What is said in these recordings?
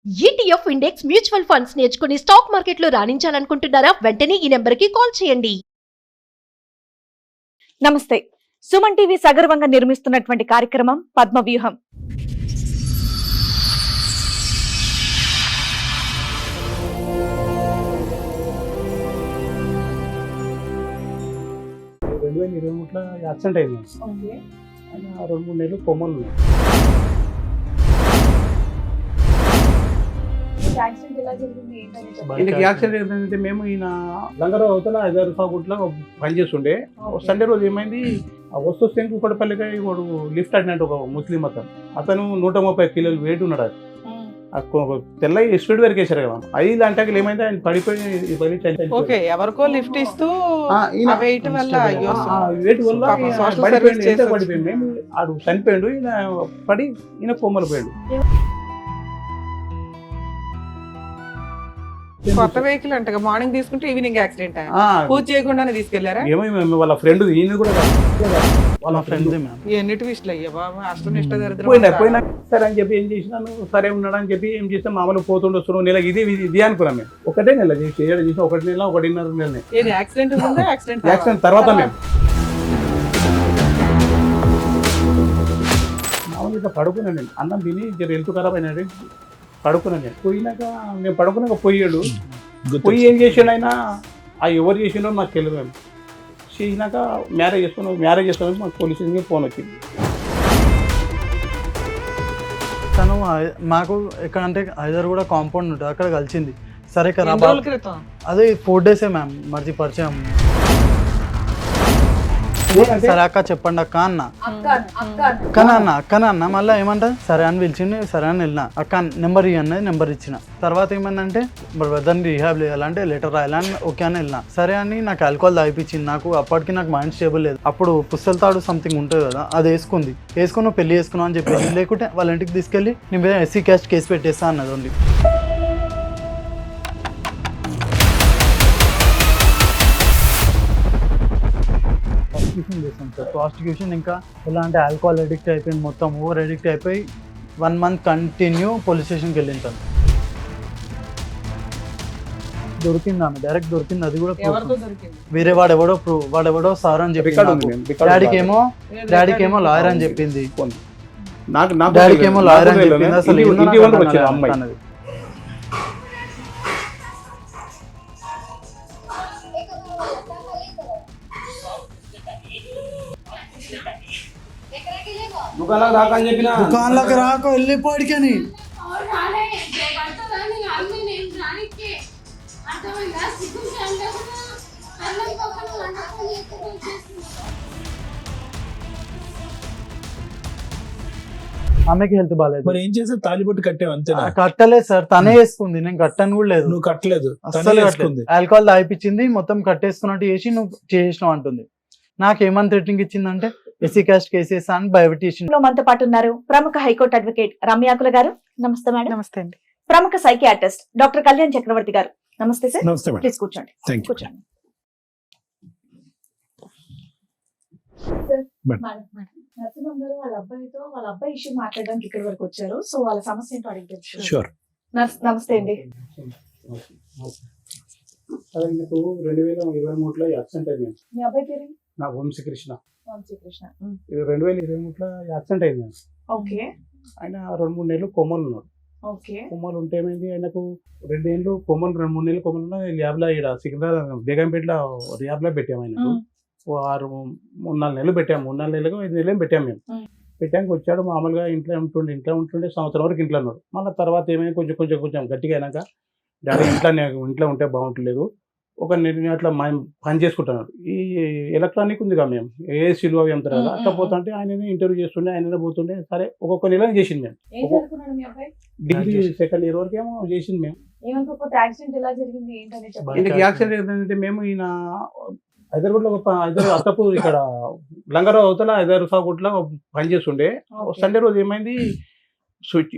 ETF index mutual funds నేర్చుకుని stock మార్కెట్లో రాణించాలనుకుంటున్నారా? వెంటనే ఈ నెంబర్కి కాల్ చేయండి. నమస్తే. సుమన్ టీవీ సగర్వంగా నిర్మిస్తున్నటువంటి కార్యక్రమం పద్మవ్యూహం. యాక్సిడెంట్ అయింది. ఆయన 2-3 నెలలు కొమ్మలు ఉన్నాయి. ఈయనకి యాక్సిడెంట్ ఏంటంటే మేము ఈయన లంగరావు అవతల 5,000 రూపాయల పనిచేస్తుండే. సండే రోజు ఏమైంది, వస్తే కుక్కడపల్లిగా వాడు లిఫ్ట్ అడినట్టు ఒక ముస్లిం అతను 130 కిలోలు వెయిట్ ఉన్నాడు. తెల్ల స్పీడ్ వరకు వేసారు కదా, 5 గంటకి ఏమైంది ఆయన పడిపోయి ఎవరికో లిఫ్ట్ ఇస్తూ వెయిట్ వల్ల పడిపోయింది. మేము ఆడు చనిపోయాడు, ఈయన పడి ఈయన కొమ్మలు పోయాడు. కొత్త వెహికల్ అంట, మార్నింగ్ తీసుకుంటే ఈవినింగ్ యాక్సిడెంట్. పూజ చేయకుండానే తీసుకెళ్లారా? ఏమో వాళ్ళ ఫ్రెండ్, ఈయన కూడా వాళ్ళ ఫ్రెండ్. ఎన్నిటి విషయాలు అయ్యా బాబా, అష్టం ఇష్ట పోయినా సరే అని చెప్పి ఏం చేసినాను, సరే ఉన్నాడు అని చెప్పి ఏం చేస్తే మామూలు పోతుండే వస్తున్నాం. నెల ఇది అనుకున్నాం మేము. ఒకటే నెల చేసి 1 నెల 1.5 నెల. యాక్సిడెంట్ తర్వాత మేము మామూలుగా పడుకున్నాను. నేను అన్నం తిని హెల్త్ ఖరాబ్ అయినాడు, పడుకున్నాను. నేను పోయినాక నేను పడుకున్నాక పోయాడు. పోయి ఏం చేసాడు ఆయన, ఎవరు చేసిండో నాకు తెలియదు. చేసినాక మ్యారేజ్ చేసుకున్నాను మాకు పోలీస్ స్టేషన్కి ఫోన్ వచ్చింది. తను మాకు ఎక్కడంటే హైదరాబాద్ కూడా కాంపౌండ్ ఉంటుంది, అక్కడ కలిసింది. సరే కదా, అదే 4 డేసే మ్యామ్ మర్చి పరిచయం. సరే అక్క చెప్పండి అక్క అన్న, అక్కన మళ్ళీ ఏమంటా సరే అని పిలిచింది. సరే అని వెళ్ళిన, అక్క నెంబర్ ఇవ్వన్నది, నెంబర్ ఇచ్చిన. తర్వాత ఏమందంటే బ్రదర్ని రీహాబ్ చేయాలంటే లెటర్ రాయాలని ఓకే అని వెళ్ళిన. సరే అని నాకు ఆల్కహాల్ తాగిపించింది. నాకు అప్పటికి నాకు మైండ్ స్టేబుల్ లేదు. అప్పుడు పుస్తల తాడు సంథింగ్ ఉంటుంది కదా, అది వేసుకుని పెళ్లి చేసుకున్నావు అని చెప్పి, లేకుంటే వాళ్ళ ఇంటికి తీసుకెళ్ళి నీ మీద SC క్యాస్ట్ కేసు పెట్టేస్తా అన్నది ఉంది. చేశాను సార్ ప్రాస్టిక్యూషన్. ఇంకా ఎలా అంటే ఆల్కహాల్ అడిక్ట్ అయిపోయింది, మొత్తం ఓవర్ అడిక్ట్ అయిపోయి 1 మంత్ కంటిన్యూ పోలీస్ స్టేషన్కి వెళ్ళింది. తను దొరికింది, ఆమె డైరెక్ట్ దొరికింది. అది కూడా వేరే వాడెవడో సార్ అని చెప్పి, డాడీకి ఏమో లాయర్ అని చెప్పింది. డాడీకి ఏమో లాయర్ అని చెప్పింది. అసలు దుకాణంలోకి రాకో వెళ్ళిపోడికని. ఆమెకి హెల్త్ బాగాలేదు. మరి ఏం చేసావు? తాలిబొట్టు కట్టావు అంతే? కట్టలేదు సార్, తనే వేసుకుంది, నేను కట్టను కూడా లేదు. నువ్వు కట్టలేదు, అసలు ఆల్కహాల్ తాగిపించింది, మొత్తం కట్టేసుకున్నట్టు చేసి నువ్వు చేసినావు అంటుంది. నాకేమని థ్రెటనింగ్ ఇచ్చిందంటే SC క్యాస్ట్ కేసెస్ అని బయోటిషియన్. మనతో పాటు ఉన్నారు ప్రముఖ హైకోర్టు అడ్వకేట్ రమ్యాకుల గారు. నమస్తే మేడం. నమస్తే అండి. ప్రముఖ సైకియాట్రిస్ట్ డాక్టర్ కళ్యాణ్ చక్రవర్తి గారు. నమస్తే సార్. నమస్తే మేడం. ప్లీజ్ కూర్చోండి. కూర్చోండి. నరసింహం గారు వాళ్ళ అబ్బాయి ఇష్యూ మాట్లాడడానికి ఇక్కడ వరకు వచ్చారు. సో వాళ్ళ సమస్య ఏంటో అడిగి. షూర్. నమస్తే అండి. అదే నాకు 2023లో యాక్సిడెంట్ అయింది. మీ అబ్బాయి పేరు? నా వంశీకృష్ణ. 2023లో యాక్సిడెంట్ అయింది. ఓకే. ఆయన 2-3 నెలలు కొమ్మలు ఉన్నాడు. కొమ్మలు ఉంటే ఏమైంది, ఆయనకు 2 ఏళ్ళు కొమ్మలు, 2-3 నెలలు కొమ్మలు ఉన్నా ల్యాబ్లో ఇక్కడ సికింద్రాబాద్ బేగంపేటలో ల్యాబ్లో పెట్టాము. ఆయనకు 3-4 నెలలు పెట్టాము. 3-4 నెలలకు 5 నెలలు పెట్టాము. మేము పెట్టాక వచ్చాడు, మామూలుగా ఇంట్లో ఉంటుండే సంవత్సరం వరకు ఇంట్లో ఉన్నాడు. మళ్ళీ తర్వాత ఏమైనా కొంచెం గట్టిగా అయినాక డాడీ ఇంట్లో ఉంటే బాగుంటలేదు, ఒక నేను అట్లా పని చేసుకుంటున్నాడు. ఈ ఎలక్ట్రానిక్ ఉంది కదా, మేము ఏసీలు అవి అమ్ముతారు కదా, అట్లా పోతుంటే ఆయన ఇంటర్వ్యూ చేస్తుండే, ఆయన పోతుండే. సరే ఒక్కొక్క నెల చేసింది. మేము డిగ్రీ 2nd ఇయర్ వరకు ఏమో చేసింది. మేము ఈయనకి యాక్సిడెంట్ ఏంటంటే మేము ఈయన హైదరాబాద్లో అత్తపు ఇక్కడ లంగరావు అవతల 5,000 రూపాయల పనిచేస్తుండే. సండే రోజు ఏమైంది,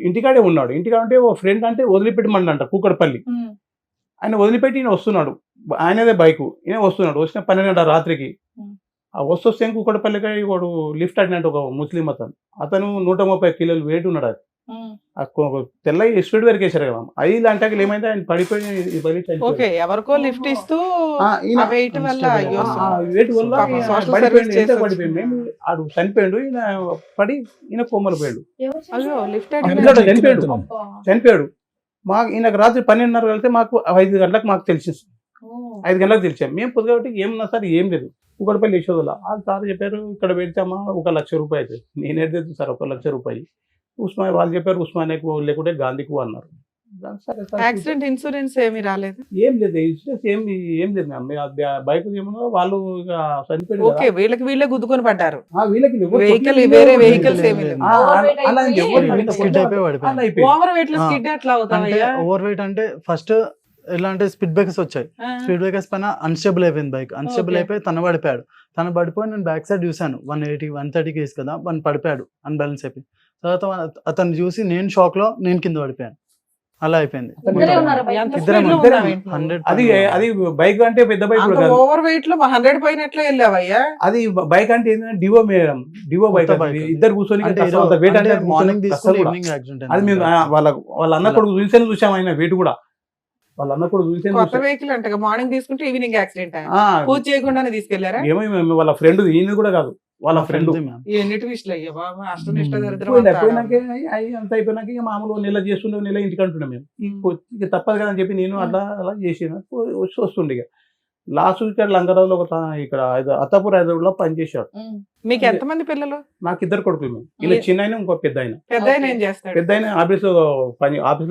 ఇంటికాడే ఉన్నాడు. ఇంటికాడ అంటే ఓ ఫ్రెండ్ అంటే వదిలిపెట్టమంట కూకడపల్లి. ఆయన వదిలిపెట్టి ఈయన వస్తున్నాడు, ఆయనదే బైకు, ఈయన వస్తున్నాడు. వచ్చిన 12 రాత్రికి వస్తే కూకడపల్లిగా వాడు లిఫ్ట్ అడినట్టు ఒక ముస్లిం అతను 130 కిలోలు వెయిట్ ఉన్నాడు. తెల్ల స్పీడ్ వరకు వేసారు కదా అవి అంటే ఏమైంది ఆయన పడిపోయి ఓకే ఎవరికో లిఫ్ట్ ఇస్తూ వెయిట్ వల్ల అయ్యో వేటి వల్ల పాపం ఈయన social పడిపోయిండు, service ఎంత చేసి పడిపోయిండు మేము ఆడు చనిపోయాడు ఈయన పడి ఈయన కోమలు పోయాడు అయ్యో లిఫ్ట్ వెనకాల చనిపోయాడు మాకు ఈయనకు రాత్రి 12:30 వెళ్తే మాకు 5 గంటలకు మాకు తెలిసింది 5 గంటలకు తెలిసాం మేము పొద్దు కాబట్టి ఏమన్నా సార్ ఏం లేదు ఒకటిపల్లి యశోదల వాళ్ళు సార్ చెప్పారు ఇక్కడ పెడిచామా 1,00,000 రూపాయలు అవుతుంది నేను ఎడలేదు సార్ 1,00,000 రూపాయలు ఉస్మాన్ వాళ్ళు చెప్పారు ఉస్మానియాకు లేకుంటే గాంధీకు అన్నారు సరే సార్ యాక్సిడెంట్ ఇన్సూరెన్స్ ఏమీ రాలేదు ఏం లేదు ఇన్సూరెన్స్ ఏం లేదు మ్యామ్ బైక్ ఏమన్నా వాళ్ళు ఇక చనిపోయారు ఓకే వీళ్ళకి వీళ్ళే గుద్దుకొని పడ్డారు వీళ్ళకి ఎవరు వెహికల్ కొట్టలేదు. వేరే వెహికల్స్ ఏమీ లేవు అలా ఎవరు వీళ్ళకి స్కిడ్ అయిపోయి అలా పడిపోయింది అయిపోయింది. ఓవర్ వెయిట్ లో స్కిడ్ ఎట్లా అంటే అవుతావయ్యా ఓవర్ వెయిట్ అంటే ఫస్ట్ ఎలా అంటే స్పీడ్ బ్రేకర్స్ వచ్చాయి స్పీడ్ బ్రేకర్స్ పైన అన్స్టేబుల్ అయిపోయింది బైక్ అన్స్టేబుల్ Okay. అయిపోయి తన పడిపోయాడు తను పడిపోయి నేను బ్యాక్ సైడ్ చూశాను 130 కేసు కదా వన్ పడిపోయాడు అన్బ్యాలెన్స్ అయిపోయి తర్వాత అతను చూసి నేను షాక్ లో నేను కింద పడిపోయాను అలా అయిపోయింది ఇద్దరే ఉన్నారా బైక్ ఎంత మీద? ఇద్దరం speed లో ఇద్దరం. ఉన్నావేంటి? 100 అది అది బైక్ అంటే పెద్ద బైక్ అంత కూడా కాదు ఓవర్ వెయిట్ లో 100 పైన ఎట్లా వెళ్ళావయ్యా అది బైక్ అంటే ఏంటంటే డివో మేడం డివో బైక్ కొత్త అది. bike. ఇద్దరు కూర్చొని అంటే కష్టం, అంత weight అంటే మార్నింగ్ కూర్చొని తీసుకుని కష్టం కూడా. ఈవినింగ్ యాక్సిడెంట్ అది మేము వాళ్ళ అన్న కొడుకు చూసాం ఆయన వెయిట్ కూడా వాళ్ళ అన్న కొడుకు కొత్త వెహికల్ అంటే మార్నింగ్ తీసుకుంటే ఈవినింగ్ యాక్సిడెంట్ పూజ చేయకుండానే తీసుకెళ్లారా ఏమో వాళ్ళ ఫ్రెండ్ ఈయన కూడా కాదు వాళ్ళ ఫ్రెండ్ ఎన్ని ట్విస్ట్లు అయ్యా బాబా అష్టనిష్ట దరిద్రం పోయినాక అవి అంత అయిపోయినాక ఇక మామూలు నెల చేస్తుండే నెల ఇంటికి అంటున్నాం మేము ఇక తప్పదు కదా అని చెప్పి నేను అలా చేసిన వస్తుండే ఇక లాస్ట్ ఇక్కడ లంగరాలో ఇక్కడ అత్తాపూర్ హైదరాబాద్ లో పనిచేశాడు మీకు ఎంతమంది పిల్లలు నాకు 2 కొడుకులు మేము ఇలా చిన్న ఆయన ఇంకో పెద్ద ఆయన పెద్ద ఆయన ఏం చేస్తాడు పెద్ద ఆయన ఆఫీస్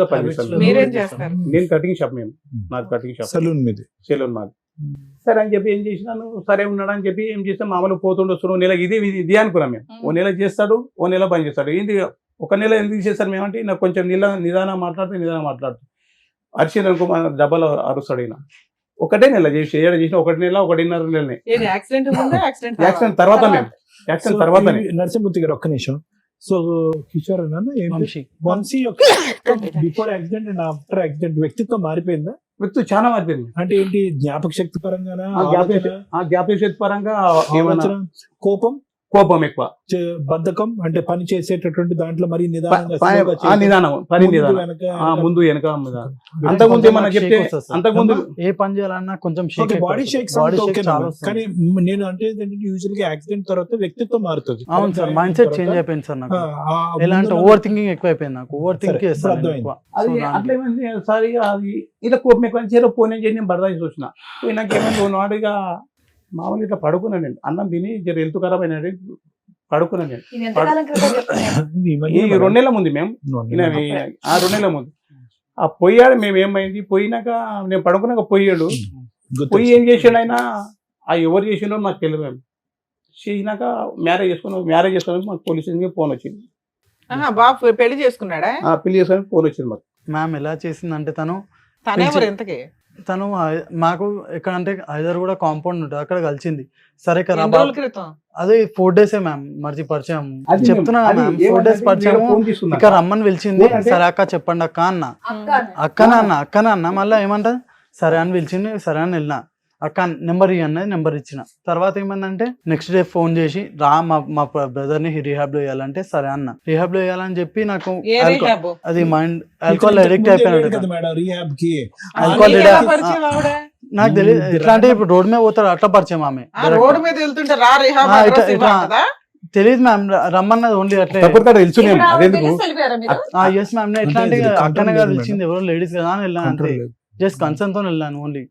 లో పనిచేస్తాను మీరేం చేస్తారు నేను కటింగ్ షాప్ మేము నాకు కటింగ్ షాప్ సలూన్ మీద సెలూన్ మాది సరే అని చెప్పి ఏం చేసినాను సరే ఉన్నాడు అని చెప్పి ఏం చేస్తాం మామూలు పోతుండే వస్తున్నాం నెల ఇది అనుకున్నాం మేము ఓ నెల చేస్తాడు ఓ నెల పని చేస్తాడు ఏంటి ఒక నెల ఎందుకు చేస్తారు మేమంటే నాకు కొంచెం నిదానం మాట్లాడుతూ అరిచింది అనుకో డబ్బలు అరుస్తాడు ఈయన ఒకటే నెల చేసిన 1 నెల 1.5 నెలనే ఏది యాక్సిడెంట్ ముందా యాక్సిడెంట్ యాక్సిడెంట్ తర్వాత మేము యాక్సిడెంట్ తర్వాత నరసింహమూర్తి గారు ఒక్క నిమిషం సో కిషోర్ అన్న వంశీ యొక్క before accident and after accident వ్యక్తిత్వం మారిపోయిందా వ్యక్తి చాలా మారిపోయింది అంటే ఏంటి జ్ఞాపక శక్తి పరంగానా జ్ఞాపక పరంగా ఏమన్నా ఆలోచన, కోపం ఎక్కువ బద్ధకం అంటే పని చేసేటటువంటి దాంట్లో మరి నిదానంగా పని slow గా చేయడం, నిదానం ముందు వెనక ముందు వెనక అంతకుముందు ఏమన్నా చెప్తే అంతకుముందు ఏ పని చేయాలన్నా కొంచెం షేక్ బాడీ షేక్స్ కానీ నేను అంటే యూజువల్ గా యాక్సిడెంట్ తర్వాత వ్యక్తిత్వం మారుతుంది అవును సార్ మైండ్ సెట్ చేంజ్ అయిపోయింది సార్ నాకు ఎలా అంటే ఓవర్ థింకింగ్ ఎక్కువ అయిపోయింది నాకు ఓవర్ థింక్ సరే, చేస్తాను ఇప్పుడు నేను ఎక్కువ. అది So, అట్లా ఏమైంది సారీ అది ఇలా కోపం ఎక్కువ చేలో ఫోన్ ఏం చేసి నేను బరదాసి చూసిన నాకు ఏమైంది నాడు ఇక మామూలు ఇట్లా పడుకున్నాను నేను అన్నం తిని జర హెల్త్ ఖరాబ్ అయినాడు పడుకున్నాను నేను ఇది ఎంతకాలం క్రితం చెప్తున్నాను. ఈ 2 నెలల ముందు మేము ఆ 2 నెలల ముందు ఆ పోయాడు మేము ఏమైంది పోయినాక నేను పడుకున్నాక పోయాడు పోయి ఏం చేసాడు ఆయన ఆ ఎవరు చేసిండో మాకు తెలియదు మేము చేసినాక మ్యారేజ్ చేసుకున్నాక మాకు పోలీస్ స్టేషన్కి ఫోన్ వచ్చింది బాబు పెళ్లి చేసుకున్నాడా పెళ్లి చేసుకోవడానికి ఫోన్ వచ్చింది మాకు మ్యామ్ ఎలా చేసిందంటే తనేవరు ఎంతకి తను మాకు ఎక్కడ అంటే హైదర్ కూడా కాంపౌండ్ ఉంటుంది అక్కడ కలిసింది సరే కదా ఎన్ని రోజుల క్రితం అదే 4 days మ్యామ్ మర్చి పరిచయం అది చెప్తున్నా అది మ్యామ్ 4 ఏమంటే days పరిచయం ఫోన్ తీసుకున్నా. ఇక్కడ రమ్మని పిలిచింది అంటే- సరే అక్క చెప్పండి అక్క అన్న అక్క అక్కన మళ్ళీ ఏమంట సరే అని పిలిచింది సరే అని వెళ్ళిన అక్క నెంబర్ అన్నది నెంబర్ ఇచ్చిన తర్వాత ఏమైందంటే నెక్స్ట్ డే ఫోన్ చేసి రా మా బ్రదర్ ని రిహాబ్ లో వేయాలంటే సరే అన్న రిహాబ్ లో వేయాలని చెప్పి నాకు ఏ alcohol- రీహాబ్? అది మైండ్ ఆల్కహాల్ అడిక్ట్ అయిపోయినాడు కదా మేడం రీహాబ్ కి alcohol నీకు addict- ఎలా పరిచయం ఆవిడ? నాకు తెలియదు ఎట్లా అంటే ఇప్పుడు రోడ్ మీద పోతాడు అట్లా పరిచయం ఆమె రోడ్డు మీద వెళ్తుంటే రా రిహాబ్ ఆ, అడ్రస్ ఇట్లా- ఇవ్వదా? తెలియదు మ్యామ్ రమ్మన్నది ఓన్లీ అట్లే తప్పుడు కాడ తెలుసు నేను ఇప్పుడు ఆవిడ అదెందుకు తెలిసి వెళ్ళిపోయారా మీరు? ఎస్ మ్యామ్ ఎట్లా అంటే అంటే ఇది అక్కనే control కాదు లేదు పిలిచింది ఎవరో లేడీస్ కదా అని వెళ్ళాను అంతే కంట్రోల్ లేదు. జస్ట్ కన్సర్న్ తో వెళ్ళాను ఓన్లీ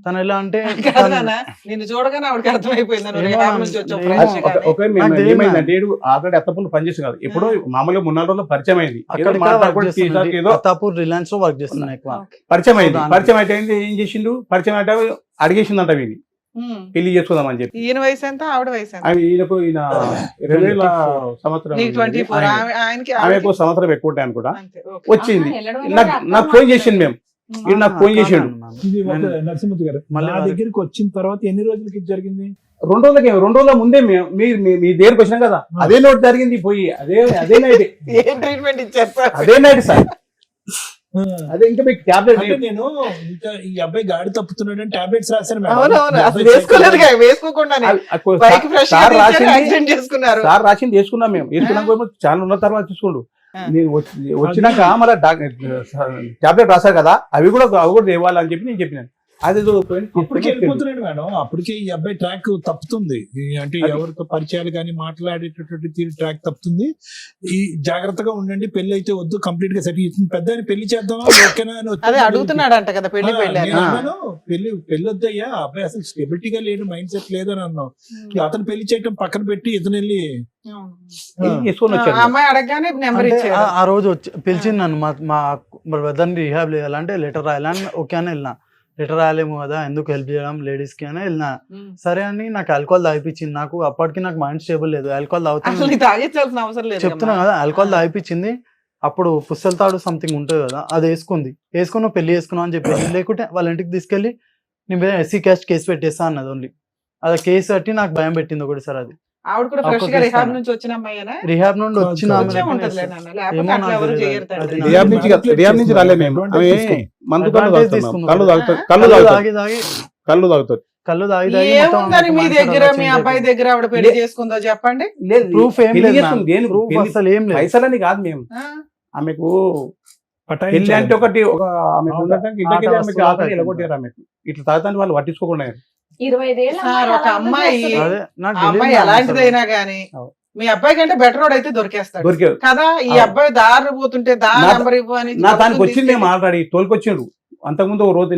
తను ఎలా అంటే కాదు నాన్న, నిన్ను చూడగానే ఆవిడకి అర్థమైపోయింది నువ్వు ఏమో రిహాబ్ నుంచి వచ్చావు ఏమో. ఫ్రెష్ గానే. ఒక నాకు తెలియదు ఏమైందంటే ఆల్రెడీ అత్తపూర్లు పనిచేసి కాదు ఎప్పుడో మామూలుగా 3 రోజుల్లో పరిచయం అయింది ఏదో అక్కడ మాట్లాడుకుంటూ తీసాక ఏదో అత్తాపూర్ రిలయన్స్ లో వర్క్ చేస్తున్నా ఎక్కువ పరిచయం అయింది దానికి- పరిచయం అయితే ఏంది, ఏం చేసిండు పరిచయం అంటే అడిగేసిందంట వీని ఉమ్. పెళ్లి చేసుకుందామని చెప్పి ఈయన వయసు ఎంత ఆవిడ వయసు ఎంత? ఈయన 2000 సంవత్సరం నీకు 24 ఆయనకి ఆమెకు సంవత్సరం ఎక్కువ ఉంటాయి అనుకుంటా అంతే, ఓకే. వచ్చింది ఆహా, వెళ్ళడం నాకు వల్ల నాకు ఫోన్ చేసిండు మేము ఈయన నాకు ఫోన్ చేసిండు ఇది ఒక నేను- నరసింహమూర్తి గారు మళ్ళీ నా వారికి- దగ్గరికి వచ్చిన తర్వాత ఎన్ని రోజులకి ఇది జరిగింది 2 రోజుల ముందే మీ దగ్గరకు వచ్చినాం కదా అదే నోట్ జరిగింది పోయి అదే నైట్ ఏం ట్రీట్మెంట్ ఇచ్చారు సార్? అదే నైట్ సార్ అదే ఇంకా మీకు టాబ్లెట్ అంటే నేను ఇంకా ఈ అబ్బాయి గాడి తప్పుతున్నాడు అని టాబ్లెట్స్ రాశాను మేడం. అవునవును ఈ అసలు అబ్బాయి వేసుకోలేదుగా వేసుకోకుండానే బైక్ ఫ్రెష్ సార్ రాసింది యాక్సిడెంట్ చేసుకున్నారు. సార్ రాసింది వేసుకున్నాం మేము వేసుకున్నాక చాలా ఉన్న తర్వాత చూసుకోండు నేను వచ్చినాక మళ్ళీ టాబ్లెట్ రాశారు కదా అవి కూడా తేవాలని చెప్పి నేను చెప్పినాను. అది అప్పటికే వెళ్ళిపోతున్నాడు మేడం. అప్పటికే ఈ అబ్బాయి ట్రాక్ తప్పుతుంది. అంటే ఎవరితో పరిచయాలు కానీ మాట్లాడేటటువంటి తీరు ట్రాక్ తప్పుతుంది. ఈ జాగ్రత్తగా ఉండండి, పెళ్లి అయితే వద్దు, కంప్లీట్ గా సెట్ పెద్ద పెళ్లి చేద్దామా ఓకేనా అని అదే అడుగుతున్నాడు అంట కదా పెళ్లి పెళ్లి వద్దయ్యా, అబ్బాయి అసలు స్టెబిలిటీగా లేడు, మైండ్ సెట్ లేదని అన్నాం. అతను పెళ్లి చేయటం పక్కన పెట్టి ఇతను వెళ్ళి అమ్మాయి అడగగానే నెంబర్ ఇచ్చాడు. ఆ రోజు వచ్చి పిలిచింది నన్ను, మా బ్రదర్ని రిహాబ్ చేయాలంటే లెటర్ రాయాలని ఓకే అని వెళ్ళినా. లెటర్ రాయలేము కదా, ఎందుకు హెల్ప్ చేయడం లేడీస్ కి అని వెళ్ళినా. సరే అని నాకు ఆల్కహాల్ తాగిపించింది. నాకు అప్పటికి నాకు మైండ్ స్టేబుల్ లేదు. ఆల్కహాల్ తాగించాల్సిన అవసరం లేదు, చెప్తున్నా కదా, ఆల్కహాల్ తాగిపించింది. అప్పుడు పుస్తల తాడు సంథింగ్ ఉంటుంది కదా, అది వేసుకుని పెళ్లి చేసుకున్నావు అని చెప్పేసి, లేకుంటే వాళ్ళ ఇంటికి తీసుకెళ్లి నేను ఎస్సీ క్యాస్ట్ కేసు పెట్టేస్తా అన్నది. ఓన్లీ అది కేసు కట్టి నాకు భయం పెట్టింది ఒకటిసారి. అది ఆవిడ కూడా ఫ్రెష్ గా రిహాబ్ నుంచి వచ్చిన అమ్మాయినా? రిహాబ్ నుండి వచ్చిన రిహాబ్ నుంచి రాలే మేము. కళ్ళు తాగి ఏముందని మీ దగ్గర, మీ అబ్బాయి దగ్గర ఆవిడ పెళ్లి చేసుకుందో చెప్పండి. ప్రూఫ్ ఏం లేదు, అసలు ఏం లేదు. పైసలని కాదు మేము, ఆమెకు పెళ్లి అంటే ఒకటి ఎలగొట్టారు. ఆమెకు ఇట్లా తాగుతాను వాళ్ళు పట్టించుకోకుండా. 25 ఏళ్ళ ఒక అమ్మాయి అమ్మాయి ఎలాంటిదైనా గానీ మీ అబ్బాయి కంటే బెటర్ వాడు అయితే దొరికేస్తాడు కదా. ఈ అబ్బాయి దారి పోతుంటే నెంబర్ ఇవ్వు అని నా దానికి వచ్చింది. మేము ఆల్రెడీ తోలుకొచ్చిండు అంతకుముందు ఒక రోజు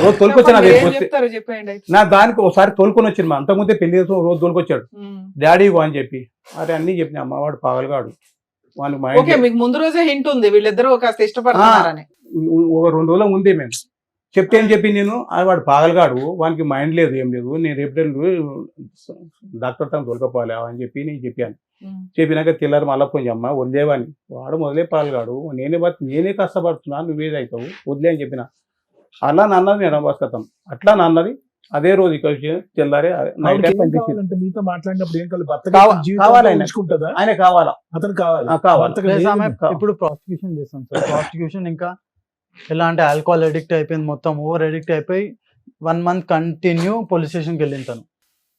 రోజు తోలుకొచ్చాను. చెప్పండి. నా దానికి ఒకసారి తోలుకొని వచ్చింది. అంతకుముందే పెళ్లి చేసి ఒక రోజు తోలుకొచ్చాడు. డాడీ అని చెప్పి అరే అన్ని చెప్పిన అమ్మవాడు పాగలగాడు. ఓకే, మీకు ముందు రోజే హింట్ ఉంది వీళ్ళిద్దరూ కాస్త ఇష్టపడతారని. ఒక 2 రోజుల ముందే మేము చెప్తే ఏం చెప్పి నేను వాడు పాగలగాడు, వానికి మైండ్ లేదు ఏం లేదు, నేను రేపు డాక్టర్ తను తొలకపోవాలి అని చెప్పి నేను చెప్పాను. చెప్పినాక తెల్లారు మళ్ళీ కొంచెం అమ్మ వదిలేవాని, వాడు మొదలే పాల్గాడు, నేనే కష్టపడుతున్నాను, నువ్వేదవుతావు వదిలే అని చెప్పిన. అలా నన్నది మేడం బస్కతం, అట్లా నన్నది. అదే రోజు ఇక్కడ తెల్లారే మీతో మాట్లాడినప్పుడు ఏం కావాలి, ఆయన కావాలా, అతను కావాలి. ఇప్పుడు ప్రాసిక్యూషన్ చేస్తాం సార్. ప్రాసిక్యూషన్ ఇంకా ఎలా అంటే ఆల్కహాల్ అడిక్ట్ అయిపోయింది, మొత్తం ఓవర్ అడిక్ట్ అయిపోయి 1 month కంటిన్యూ పోలీస్ స్టేషన్కి వెళ్ళింటాను.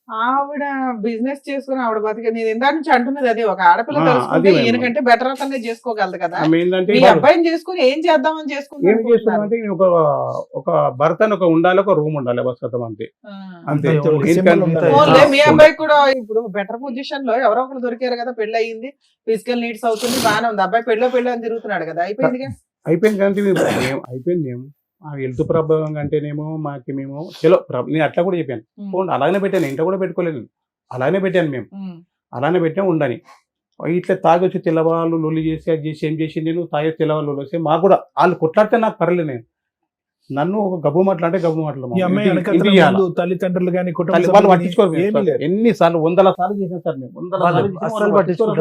ఆవిడ బిజినెస్ చేసుకుని ఆవిడ బతికే, నేను ఇందాక నుంచి అంటున్నది అది, ఒక ఆడపిల్ల తెలుసుకుంటే ఈయనకంటే బెటర్ అతనే చేసుకోగలదు కదా. ఈ అబ్బాయిని చేసుకుని ఏం చేద్దామని చేసుకుంటే ఒక భర్త ఒక ఉండాలి, ఒక రూమ్ ఉండాలి బస్ కథం అంతే. మీ అబ్బాయి కూడా ఇప్పుడు బెటర్ పొజిషన్ లో ఎవరో ఒకరు దొరికారు కదా, పెళ్లి అయ్యింది, ఫిజికల్ నీడ్స్ అవుతుంది, బాగానే ఉంది. అబ్బాయి పెళ్ళి అని తిరుగుతున్నాడు కదా, అయిపోయింది అయిపోయింది. మేము హెల్త్ ప్రాబ్లం అంటేనేమో మేము చలో నేను అట్లా కూడా చెప్పాను, అలాగనే పెట్టాను, ఇంట్లో కూడా పెట్టుకోలేదు, అలాగనే పెట్టాను. మేము అలానే పెట్టాము ఉండని. ఇట్లా తాగి వచ్చి తెల్లవాళ్ళు లొల్లి చేసి అది చేసి ఏం చేసి నేను తాగే తెల్లవాళ్ళు వస్తే మాకు కూడా వాళ్ళు కొట్లాడితే నాకు పర్లేదు. నేను నన్ను ఒక గబ్బు మాట్లాడితే గబ్బు మాట్లాడము, తల్లిదండ్రులు కానీ వాళ్ళు పట్టించుకోరు. ఎన్నిసార్లు 100 సార్లు చేసాం సార్ మేము, 100 సార్లు పట్టించుకోరు.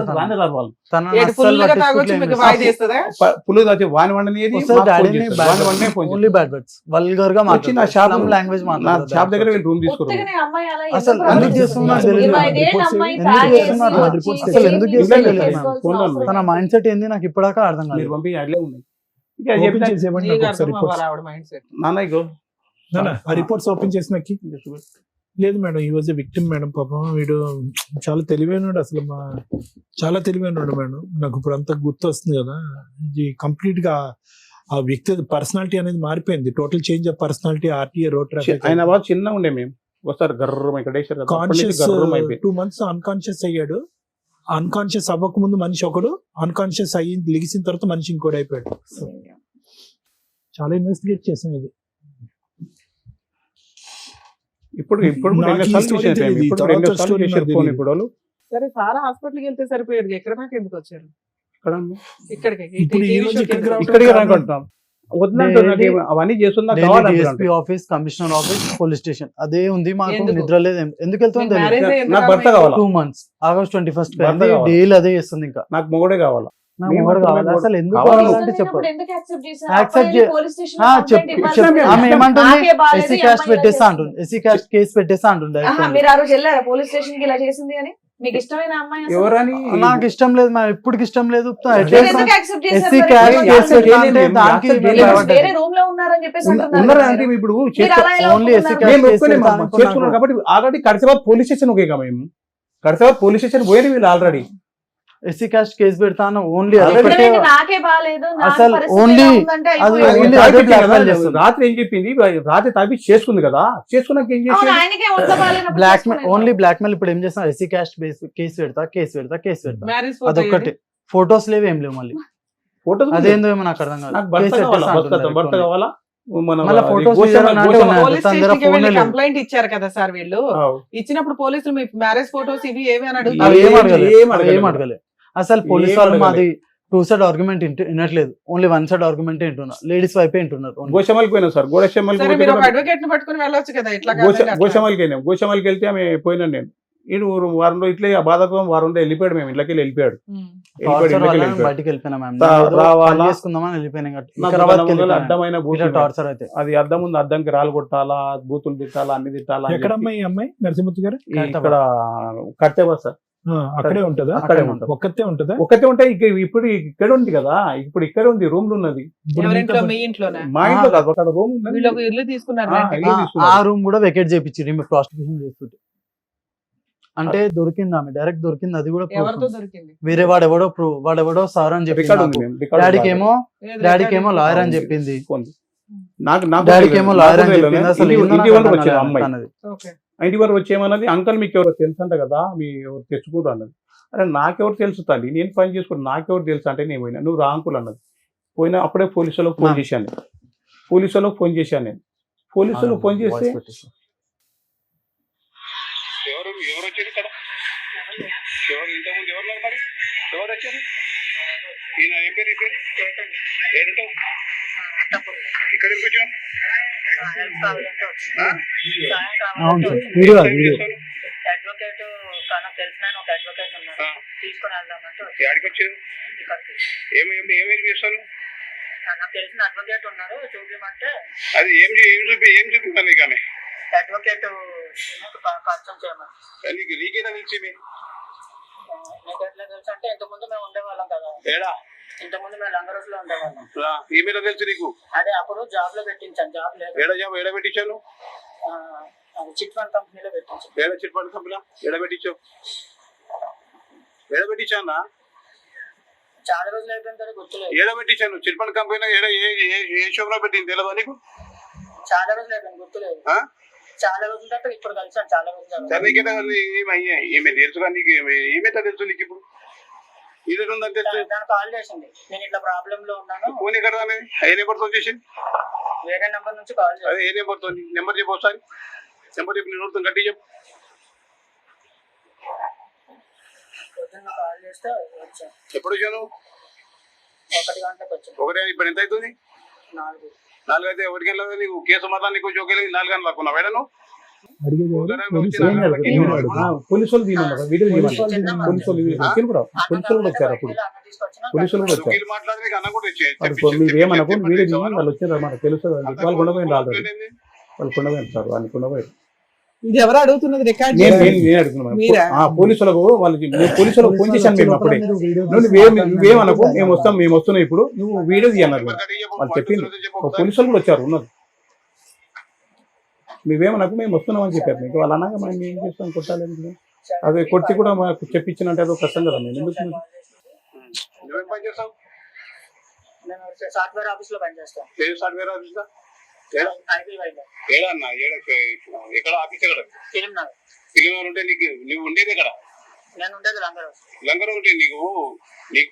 పులు దాచి వాని వండని నా షాప్ దగ్గర రూమ్ తీసుకున్నాను. తన మైండ్ సెట్ ఏంది నాకు ఇప్పటిదాకా అర్థం కాదు. పంపి అట్లే ఉన్నాయి. రిపోర్ట్స్ ఓపెన్ చేసినకి లేదు మేడం, ఈ వాజ్ విక్టిమ్ మేడం. పాపం వీడు చాలా తెలివైనడు, అసలు చాలా తెలివైనడు మేడం. నాకు ఇప్పుడు అంతా గుర్తు వస్తుంది కదా, ఇది కంప్లీట్ గా ఆ వ్యక్తి పర్సనాలిటీ అనేది మారిపోయింది. Total change of personality. RTA road traffic ఆయన వాళ్ళు చిన్న ఉండే, మేము ఒకసారి గర్రం ఇక్కడ కాన్షియస్ 2 months అన్కాన్షియస్ అయ్యాడు. అన్కాన్షియస్ అవ్వక ముందు మనిషి ఒకడు, అన్కాన్షియస్ అయ్యి లిగిసిన తర్వాత మనిషి ఇంకోటి అయిపోయాడు. చాలా ఇన్వెస్టిగేట్ చేసాం ఇది. ఇప్పుడు సరే సారా హాస్పిటల్కి వెళ్తే సరిపోయేది, ఎక్కడ దాకా ఎందుకు వచ్చారు? అవన్నీ చేస్తున్నా office, commissioner office, police station అదే ఉంది. మాకు నిద్ర లేదు. ఎందుకు వెళ్తుంది? నాకు భర్త కావాలి. 2 months August 21st డైలీ అదే చేస్తుంది. ఇంకా నాకు మొగడే కావాలా. అసలు ఎందుకు చెప్పండి. ఆమె ఏమంటుంది, ఎస్సీ క్యాస్ట్ పెట్టేస్తా అంటుంది, ఎస్సీ క్యాస్ట్ కేసు పెట్టేస్తా అంటుంది. మీరు ఆ రోజు వెళ్ళారా పోలీస్ స్టేషన్ కి ఇలా చేసింది అని? మీకు ఇష్టమైన అమ్మాయి ఎవరని? నాకు ఇష్టం లేదు, ఎప్పటికి ఇష్టం లేదు. కాబట్టి ఆల్రెడీ కడిసేబాద్ పోలీస్ స్టేషన్ ఒకే మేము కడిసేబాద్ పోలీస్ స్టేషన్ పోయింది వీళ్ళు ఆల్రెడీ. ఎస్సీ క్యాస్ట్ కేసు పెడతాను ఓన్లీ ఎందుకంటే నాకే బాగాలేదు నా అసలు పరిస్థితి only ఎలా ఉందంటే అది అయిపోయింది. only అదే blackmail చేస్తుంది. రాత్రి ఏం చెప్పింది, రాత్రి తాపి చేసుకుంది కదా, చేసుకున్నాక ఏం అవును, చేసి ఆయనకే ఒంట్లో బాగాలేనప్పుడు బ్లాక్ మెయిల్ చేసుకునేది. Only blackmail. ఇప్పుడు ఏం చేస్తాం, ఎస్సీ క్యాస్ట్ కేసు పెడతా మ్యారేజ్ అదొక్కటి. ఫొటోస్ లేవు, ఏం లేవు. మళ్ళీ ఫోటో అదేందో ఏమో నాకు అర్థం కాదు. నాకు భర్త కేసు కావాలా, పెట్టేస్తా భర్త అంటున్నారు. కావాలా, మన మళ్ళా photos గోషమ్మ- తీయాలన్నా అంటే గోషమ్మ- ఉన్నాయి. పోలీస్ తన దగ్గర స్టేషన్ కి phone వెళ్ళి లేదు. కంప్లైంట్ ఇచ్చారు కదా సార్ వీళ్ళు. ఆవ్. ఇచ్చినప్పుడు పోలీసులు మీ మ్యారేజ్ ఫోటోస్ ఇవి ఏవి అని అవి అడుగుతారు. ఏం అడగలేదు, ఏం అవి అడగలేదు. ఏం అడగలేదు. అసలు పోలీస్ ఏం వాళ్ళు అడగలేదు. మాది 2 సైడ్ ఆర్గ్యుమెంట్ వినట్లేదు, ఓన్లీ 1 సైడ్ ఆర్గ్యుమెంట్ వింటున్నారు. లేడీస్ వైపే వింటున్నారు only. గోషమ్మలకి పోయినాం సార్, సరే మీరు ఒక అడ్వకేట్ ని పట్టుకుని వెళ్ళొచ్చు కదా, ఇట్లా గోషమ్మలకి వెళ్ళాం. గోషమ్మలకి వెళ్తే ఆమె పోయినాను నేను. ఈడు వారంలో ఇట్లా ఆ బాధకం వారంలో వెళ్ళిపోయాడు, మేము ఇళ్ళకి వెళ్ళిపోయాడు. టార్చర్ వల్ల బయటికి వెళ్ళిపోయినా మ్యామ్, రావాలా? చేసుకుందామని వెళ్ళిపోయినా. అడ్డమైన బూతులు. టార్చర్ అయితే అది అద్దం ఉంది, అద్దంకి రాళ్ళు కొట్టాలా, బూతులు తిట్టాలా, అన్ని తిట్టాలా అని ఎక్కడ చెప్పి అమ్మాయి అమ్మాయి నరసింహమూర్తి గారు? ఇక్కడ కట్టేవా సార్, అక్కడే ఉంటదా? అక్కడే ఉంటుంది. ఒక్కతే ఉంటదా? ఒకటే ఉంటాయి. ఇప్పుడు ఇక్కడ ఉంది కదా, ఇప్పుడు ఇక్కడ ఉంది, రూమ్ లో ఉన్నది. ఇప్పుడు ఎవరింట్లో? మీతో మీ ఇంట్లోనే? మా ఇంట్లో కాదు, అక్కడ రూమ్ ఉన్నది. వీళ్ళు ఒక ఇల్లు తీసుకున్నారు ఆ, rent కి. ఇల్లు తీసుకున్నారు. ఆ రూమ్ కూడా వెకేట్ చేయించి ప్రాస్టిట్యూషన్ చేస్తుంటే అంటే దొరికింది, ఆమె డైరెక్ట్ దొరికింది. అది కూడా proof ఎవరితో ఉంది. దొరికింది? వేరే వాడెవడో సార్ అని చెప్పింది రికార్డు ఉంది నాకు. మేము, రికార్డు డాడీకి ఉంది. ఏమో ఏది డాడీకి record ఏమో ఉంది? లాయర్ అని ఉంది. చెప్పింది. ఉంది. నాకు డాడీకి ఏమో లాయర్ అని చెప్పింది. అసలు ఏందో ఇంటి నాకు వరకు అర్థం వచ్చింది కాలేదు అమ్మాయి. తనది. Okay. ఇంటి వరకు వచ్చేమన్నది, అంకల్ మీకు ఎవరో తెలుసు అంట కదా, మీ ఎవరు తెచ్చుకోరు అన్నది. అరే నాకెవరు తెలుసు తల్లి, నేను పని చేసుకుని నాకెవరు తెలుసు అంటే నేను పోయినా, నువ్వు రా అంకుల్ అన్నది. పోయినా అప్పుడే పోలీసులకు ఫోన్ చేశాను నేను. పోలీసులకు ఫోన్ చేశాను నేను. పోలీసులకు ఫోన్ చేస్తే వాయిస్ పెట్టేసి. ఎవరు వచ్చారు ఇక్కడ, ఎవరు ఇంతకుముందు ఎవరు మరి, ఎవరు వచ్చారు? ఈయన ఏం పేరు, ఏడుంటావు ఇక్కడ ఎందుకు వచ్చావు? అవును సార్, వీడియో అది వీడియో. అడ్వకేట్ తనకు తెలిసిన ఒక అడ్వకేట్ ఉన్నారు, తీసుకుని వెళ్దామంటే వచ్చాను. యాడికి వచ్చారు? ఇక్కడికి ఏమేమి చేస్తాను? నాకు తెలిసిన అడ్వకేట్ ఉన్నారు, చూపించమంటే అది ఏం చూపిస్తాను నీకు? ఆమె అడ్వకేట్ పరిచయం చేయమని. నీకేనా తెలిసి మీకు ఎట్లా తెలుసు అంటే ఇంతకుముందు మేము ఉండేవాళ్ళం కదా, ఏడా ఇంతకుముందు మేము లంగరోస్ లో ఉండేవాళ్ళం. ఈమెయిల్ తెలుసు నీకు? అదే అప్పుడు జాబ్ లో పెట్టించాను, జాబ్ లేదు, ఏడ పెట్టించాను? అది చిట్ ఫండ్ కంపెనీలో పెట్టించాను. ఏడ చిట్ ఫండ్ కంపెనీ ఏడ పెట్టించావు? ఏడ పెట్టించానా? చాలా రోజులు అయిపోయిన తర్వాత గుర్తులేదు. ఏడ పెట్టించాను? చిట్ ఫండ్ కంపెనీ ఏడ ఏ షోప్ లో పెట్టింది తెలియదా నీకు? చాలా రోజులు అయిపోయింది, గుర్తులేదు. చాలా రోజుల తర్వాత ఇప్పుడు కలిసాను, చాలా రోజులు. ఈమె తెలుసుగా నీకు? ఈమె తెలుసు నీకు? ఇప్పుడు ఇది ఉందని తెలుసు. దానికి కాల్ చేసింది, నేను ఇట్లా ప్రాబ్లమ్ లో ఉన్నాను. ఫోన్ ఎక్కడ? ఏ నెంబర్ తో చేసింది? వేరే నెంబర్ నుంచి కాల్ చేసింది. అదే ఏ నెంబర్ తో? నెంబర్ చెప్పు ఒకసారి. నెంబర్ చెప్పి నేను నోడుతాను, గట్టి చెప్పు. పొద్దున్న కాల్ చేస్తే వచ్చాను. ఎప్పుడు వచ్చాను? 1 గంటలకు వచ్చాను. ఒకటే. ఇప్పుడు ఎంత అవుతుంది? 4. 4 అయితే 1 గంటల నీకు కేసు మాత్రం నీకు జోకేది 4 గంటలకు లాక్కున్నావు వేడ నువ్వు? అడిగేది ఎవరు? పోలీసు ఏం వాళ్ళు? అడగదు. ఎవరు అడగదు? పోలీసులు తీయమన్నారు, వీడియో తీయమన్నారు. పోలీసులు కూడా వచ్చారు అప్పుడు. పోలీసులు కూడా వచ్చారు. మాట్లాడి మీరేమనకు వీడియో తీయమని వాళ్ళు వచ్చారు అన్నమాట, తెలుస్తుంది అని చెప్పి వాళ్ళు కొండపోయింది ఆల్రెడీ. వాళ్ళు కొండపోయింది సార్, వాళ్ళు కొండపోయింది. ఇది ఎవరు అడుగుతున్నది రికార్డ్ నేను చేసి? అడుగుతున్నాను. మీరా? పోలీసులకు వాళ్ళకి పోలీసులకు ఫోన్ చేశాను మేము అప్పుడే. నువ్వేమనకు, మేము వస్తున్నాం ఇప్పుడు, నువ్వు వీడియో తీయన్నారు వాళ్ళు చెప్పింది. పోలీసులు కూడా వచ్చారు ఉన్నారు. నువ్వేమనకు, మేము వస్తున్నాం అని చెప్పారు మీకు. వాళ్ళు అనగా మనం ఏం చేస్తాం, కొట్టాలి. అదే కొట్టి కూడా మాకు చెప్పించినంటే అదో కష్టం కదా. మేము ఎందుకు నువ్వేం పని చేస్తావు? నేను సాఫ్ట్వేర్ ఆఫీస్ లో పనిచేస్తాను. ఏ సాఫ్ట్వేర్ ఆఫీస్? ఐటీ వైద్య ఏడన్నా ఎక్కడ ఆఫీస్? ఎక్కడ ఫిలిం నగర్. ఫిలిం ఉంటే నీకు నువ్వు ఉండేది ఎక్కడ? నేను ఉండేది లంగరోస్. లంగర్ ఉంటే నీకు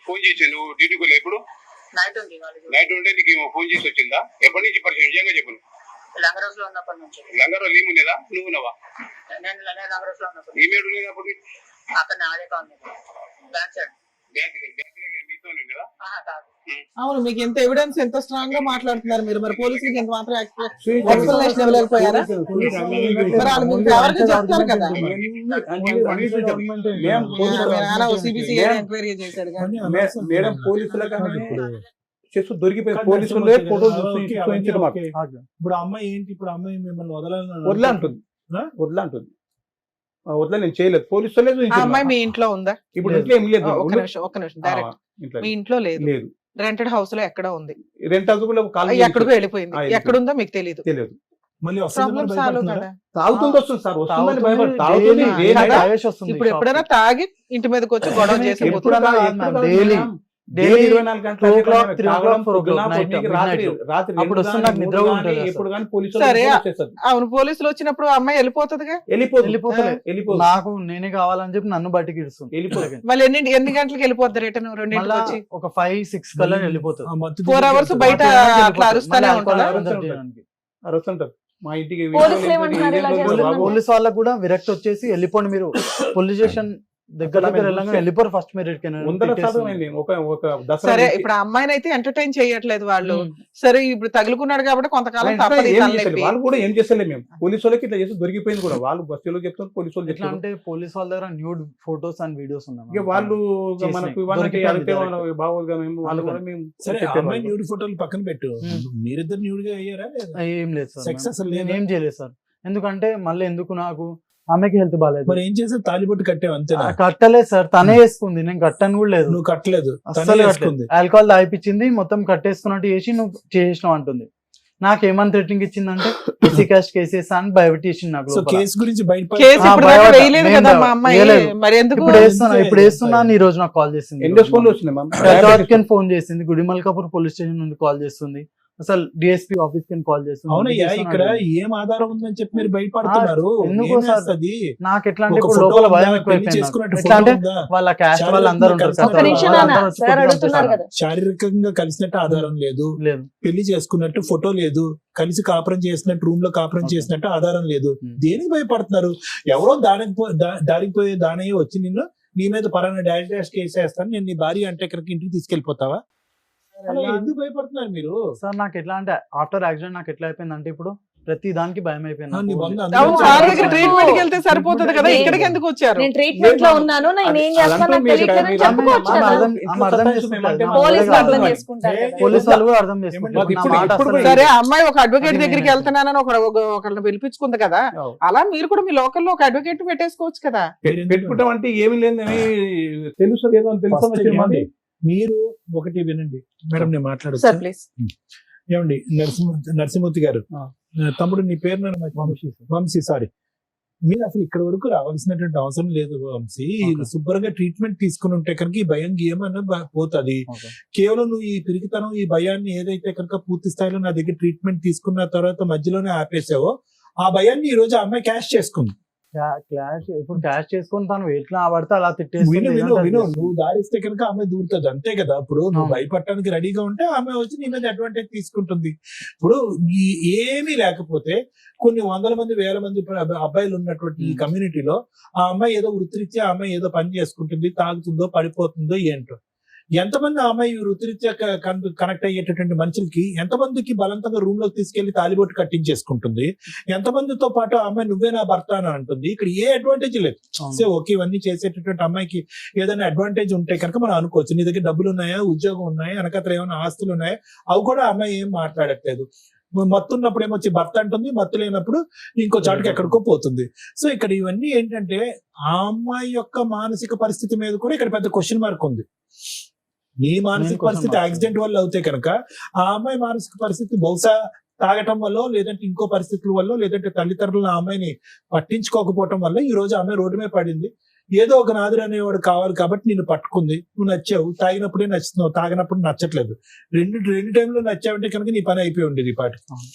ఫోన్ చేసి నువ్వు డ్యూటీకి వెళ్ళి ఎప్పుడు? నైట్ ఉంది వాళ్ళకి. నైట్ ఉంటే నీకు ఫోన్ చేసి వచ్చిందా? ఎప్పటి నుంచి పరిచయం? నిజంగా చెప్పు. లంగరోస్ లో ఉన్నప్పటి నుంచి. లంగర్ లీవ్ ఉండేదా? నువ్వు ఉన్నావా? నేను లంగరోస్ లో ఉన్నప్పుడు. ఈమెయిల్ ఉండేది అప్పుడు? అక్కడ నాదే కాదు, బ్యాక్ సైడ్. మీతో ఉండేదా? కాదు. అవును, మీకు ఎంత ఎవిడెన్స్, ఎంత స్ట్రాంగ్ గా మాట్లాడుతున్నారు మీరు. మరి పోలీసులకి ఎంత మాత్రం ఎక్స్ప్లెనేషన్ ఇవ్వలేకపోయారా? మరి వాళ్ళు మీకు ఎవరికి చెప్తారు కదా. సిబిసి ఎంక్వైరీ చేశాడు కానీ మేడం పోలీసులగానే చేస్తూ దొరికిపోయింది. పోలీసులే ఫోటో చూపించడం మాకు. ఇప్పుడు అమ్మాయి ఏంటి? ఇప్పుడు అమ్మాయి మిమ్మల్ని వదలని వదిలే అంటుంది. వదిలే నేను చేయలేదు. పోలీసులే ఆ అమ్మాయి మీ ఇంట్లో ఉందా? ఇప్పుడు ఇంట్లో ఏం లేదు. ఒక్క నిమిషం డైరెక్ట్ మీ ఇంట్లో లేదు. లేదు. రెంటెడ్ హౌస్ లో ఎక్కడ ఉంది? రెంట్ హౌస్ కూడా ఎక్కడికో వెళ్ళిపోయింది. ఎక్కడుందో మీకు తెలియదు. తెలియదు. మళ్ళీ ప్రాబ్లం సాల్వ్ కదా. తాగుతుంది వస్తుంది సార్, వస్తుందని భయపడి తాగుతుంది, తాగుతుంది daily day night. తాగేసి వస్తుంది ఇప్పుడు ఎప్పుడైనా తాగి ఇంటి మీదకి వచ్చి గొడవ చేసి ఎప్పుడు ఎప్పుడు కాదు కాదు, ma'am, ఎప్పుడు daily. కాదు, Daily 24 గంటలు 2 o'clock, అట్లనే 3 o'clock, తాగడం, 4 o'clock, పొద్దున, night, పొద్దున్నకి midnight. రాత్రి అప్పుడు వస్తుంది, నాకు నిద్ర కూడా ఉంటుంది అసలు. ఎప్పుడు కానీ పోలీసులు సరే. వచ్చేస్తారు. అవును, పోలీసులు వచ్చినప్పుడు ఆ అమ్మాయి వెళ్ళిపోతుందిగా. వెళ్ళిపోతలే. వెళ్ళిపోదు నాకు నేనే కావాలని చెప్పి నన్ను బయటికి ఇడుస్తుంది. వెళ్ళిపోదు. మళ్ళీ ఎన్ని గంటలకు వెళ్ళిపోద్ది రిటర్న్? రెండింటికి మళ్ళా వచ్చి ఒక 5-6 కల్లా వెళ్ళిపోతుంది. 4 hours బయట అట్లా అరుస్తూనే ఉంటారా? అరుస్తుంటారు మా ఇంటికి. పోలీసులు ఏమంటున్నారు ఇలా చేస్తున్నారు? పోలీస్ వాళ్ళకు కూడా విరక్తి వచ్చేసి వెళ్ళిపోండి మీరు, పోలీస్ స్టేషన్ దగ్గర వెళ్ళగానే వెళ్ళిపోరు ఫస్ట్ మీరు ముందర శాతం అయింది. ఒక దసరా సరే, నుంచి ఇప్పుడు ఆ అమ్మాయిని అయితే ఎంటర్టైన్ చేయట్లేదు వాళ్ళు. ఉమ్. సరే, ఇప్పుడు తగులుకున్నాడు కాబట్టి కొంతకాలం వాళ్ళు తప్పదు ఈ ఏం తలనొప్పి. చేస్తలే, వాళ్ళు కూడా ఏం చేస్తలే. మేము పోలీసు వాళ్ళకి ఇట్లా చేసి దొరికిపోయింది కూడా. వాళ్ళు బస్సులో చెప్తారు, పోలీసు వాళ్ళు ఎట్లా చెప్తారు. అంటే పోలీస్ వాళ్ళ దగ్గర న్యూడ్ ఫోటోస్ అండ్ వీడియోస్ ఇక ఉన్నాయి. వాళ్ళు చేసినాయి. మనకు ఇవన్నీ దొరికిపోయింది అడిగితే direct. వాళ్ళు బాగోదుగా మేము వాళ్ళు కూడా మేము సరే చెప్పేవాళ్ళం. అమ్మాయి న్యూడ్ ఫోటోలు పక్కన పెట్టు, మీరిద్దరు న్యూడ్ గా అయ్యారా లేదా? ఏం లేదు సార్, Sex అసలు లేదా? నేను ఏం చేయలేదు సార్. ఎందుకంటే మళ్ళీ ఎందుకు, నాకు ఆమెకి హెల్త్ బాగాలేదు. మరి ఏం చేసావు? తాలిబొట్టు కట్టావు అంతేనా? కట్టలేదు సార్, తనే వేసుకుంది, నేను కట్టను కూడా లేదు. నువ్వు కట్టలేదు, తనే అస్సలు వేసుకుంది. ఆల్కహాల్ తాగిపించింది, మొత్తం కట్టేసుకున్నట్టు చేసి నువ్వు చేసినావు అంటుంది. నాకేమని థ్రెటనింగ్ ఇచ్చిందంటే ఎస్సీ కాస్ట్ కేసెస్ అని భయపెట్టేసింది నాకు సో లోపల. కేసు గురించి బయట కేసు ఇప్పుడు దాకా భయపడ్డా. వేయలేదు నేను కదా మా అమ్మాయి. వేయలేదు. మరి ఎందుకు? ఇప్పుడు వేస్తున్నాను. ఈ రోజు నాకు కాల్ చేసింది. ఎన్ని ఫోన్లు వచ్చినాయి మ్యామ్? ఫోన్ చేసింది, గుడిమల్కాపూర్ పోలీస్ స్టేషన్ నుండి కాల్ చేస్తుంది, అసలు డిఎస్పీ ఆఫీస్ కి కాల్ చేస్తుంది. అవునయ్యా, చేస్తున్నాను. ఇక్కడ ఏం ఆధారం ఉందని చెప్పి మీరు భయపడుతున్నారు? ఎందుకో ఏం సార్, వేస్తది? నాకు ఎట్లా అంటే ఒక ఇప్పుడు ఫోటో లోపల ఉందా? భయం పెళ్లి ఎక్కువైపోయింది. చేసుకున్నట్టు ఎట్లా ఫోటో అంటే ఉందా? వాళ్ళ క్యాస్ట్ చాలా వాళ్ళు అందరూ ఉంటారు. ఒక్క నిమిషం నాన్న, వాళ్ళందరూ వచ్చి సార్ కొట్టుకుంటూ అడుగుతున్నారు వస్తారు. కదా. శారీరకంగా కలిసినట్టు ఆధారం లేదు, లేదు. పెళ్లి చేసుకున్నట్టు ఫోటో లేదు, కలిసి కాపురం చేసినట్టు రూమ్ లో కాపురం Okay. చేసినట్టు ఆధారం లేదు. Hmm. దేనికి భయపడుతున్నారు? ఎవరో దారికి పోయే దానయ్య వచ్చి నిన్ను నీ మీద పరాన్న డాష్ కేసు వేస్తాను, నేను నీ భార్య అంటే ఇక్కడికి ఇంటికి తీసుకెళ్లిపోతావా? అలా ఎందుకు భయపడుతున్నారు మీరు? సార్ నాకు ఎట్లా అంటే ఆఫ్టర్ యాక్సిడెంట్ నాకు ఎట్లా అయిపోయింది అంటే ఇప్పుడు ప్రతి దానికి భయం అయిపోయింది నీ నాకు. బంధు అవును, అందరూ సార్ దగ్గర వచ్చారు. ట్రీట్మెంట్ కి వెళ్తే సరిపోతుంది కదా, ఇక్కడికి ఎందుకు వచ్చారు? నేను ట్రీట్మెంట్ లో ఉన్నాను, నేను ఏం చేస్తాను నాకు తెలియట్లేదని చెప్పుకోవచ్చు కదా. పోలీసులు అర్థం చేసుకుంటారు కదా. పోలీస్ వాళ్ళు కూడా అర్థం చేసుకుంటారు. ఇప్పుడు- నా మాట ఇప్పుడు అసలు సరే, ఆ అమ్మాయి ఒక అడ్వకేట్ అది దగ్గరికి నేను వెళ్తున్నానని ఒకళ్ళని పిలిపించుకుంది కదా, అవును. అలా మీరు కూడా మీ లోకల్లో ఒక అడ్వకేట్ పెట్టేసుకోవచ్చు కదా. పెట్టుకుంటాం అంటే ఏమి లేదని తెలుసు ఏదో అని తెలుసు ఫస్ట్ ఏమండి, మీరు ఒకటి వినండి మేడం, నేను సార్ మాట్లాడచ్చు. ప్లీజ్. ఏమండి నరసింహమూర్తి గారు, ఆ. తమ్ముడు నీ పేరు వంశీ, సారీ. మీరు అసలు ఇక్కడ వరకు రావాల్సినటువంటి అవసరం లేదు వంశీ. Okay. శుభ్రంగా ట్రీట్మెంట్ తీసుకుని ఉంటే కనుక ఈ భయం ఏమన్నా పోతుంది. Okay. కేవలం నువ్వు ఈ పిరికితనం, ఈ భయాన్ని ఏదైతే కనుక పూర్తి స్థాయిలో నా దగ్గర ట్రీట్మెంట్ తీసుకున్న తర్వాత మధ్యలోనే ఆపేసావో, ఆ భయాన్ని ఈ రోజు ఆ అమ్మాయి క్యాష్ చేసుకుంది. క్లాష్ ఇప్పుడు క్యాష్ చేసుకొని తను ఎట్లా పడితే అలా విను తిట్టేస్తుంది. విను విను, నువ్వు దారిస్తే కనుక ఆమె దూరుతుంది, అంతే కదా. ఇప్పుడు నువ్వు అవును. భయపడటానికి రెడీగా ఉంటే ఆమె వచ్చి నీ మీద అడ్వాంటేజ్ తీసుకుంటుంది. ఇప్పుడు ఏమీ లేకపోతే కొన్ని వందల మంది, వేల మంది అబ్బాయిలు ఉన్నటువంటి ఈ కమ్యూనిటీలో ఆ అమ్మాయి ఏదో వృత్తిరీత్యా ఆ అమ్మాయి ఏదో పని చేసుకుంటుంది, తాగుతుందో పడిపోతుందో ఏంటో. ఎంతమంది ఆ అమ్మాయి వృత్తిరీత్యా కనెక్ట్ అయ్యేటటువంటి మనుషులకి ఎంతమందికి బలవంతంగా రూమ్ లోకి తీసుకెళ్లి తాలిబొట్టు కట్టించేసుకుంటుంది, ఎంతమందితో పాటు ఆ అమ్మాయి నువ్వే నా భర్త అని అంటుంది. ఇక్కడ ఏ అడ్వాంటేజ్ లేదు. అవును. సో ఓకే, ఇవన్నీ చేసేటటువంటి అమ్మాయికి ఏదైనా అడ్వాంటేజ్ ఉంటే కనుక మనం అనుకోవచ్చు. నీ దగ్గర డబ్బులు ఉన్నాయా, ఉద్యోగం ఉన్నాయా, వెనకత్ర ఏమైనా ఆస్తులు ఉన్నాయా, అవి కూడా ఆ అమ్మాయి ఏం మాట్లాడట్లేదు. మత్తు ఉన్నప్పుడు ఏమొచ్చి భర్త అంటుంది, మత్తు లేనప్పుడు ఇంకో చాటుకి ఎక్కడికో పోతుంది. సో ఇక్కడ ఇవన్నీ ఏంటంటే ఆ అమ్మాయి యొక్క మానసిక పరిస్థితి మీద కూడా ఇక్కడ పెద్ద క్వశ్చన్ మార్క్ ఉంది. నీ మానసిక పరిస్థితి యాక్సిడెంట్ వల్ల అవుతే కనుక ఆ అమ్మాయి మానసిక పరిస్థితి బహుశా తాగటం వల్ల, లేదంటే ఇంకో పరిస్థితుల వల్ల, లేదంటే తల్లిదండ్రులు ఆ అమ్మాయిని పట్టించుకోకపోవటం వల్ల ఈ రోజు ఆమె రోడ్డు మీద పడింది. ఏదో ఒక నాదురు అనేవాడు కావాలి కాబట్టి నిన్ను పట్టుకుంది. నువ్వు నచ్చావు, తాగినప్పుడే నచ్చుతున్నావు, తాగినప్పుడు నచ్చట్లేదు. రెండు టైంలో నచ్చావంటే కనుక నీ పని అయిపోయి ఉండేది ఈ పాటి.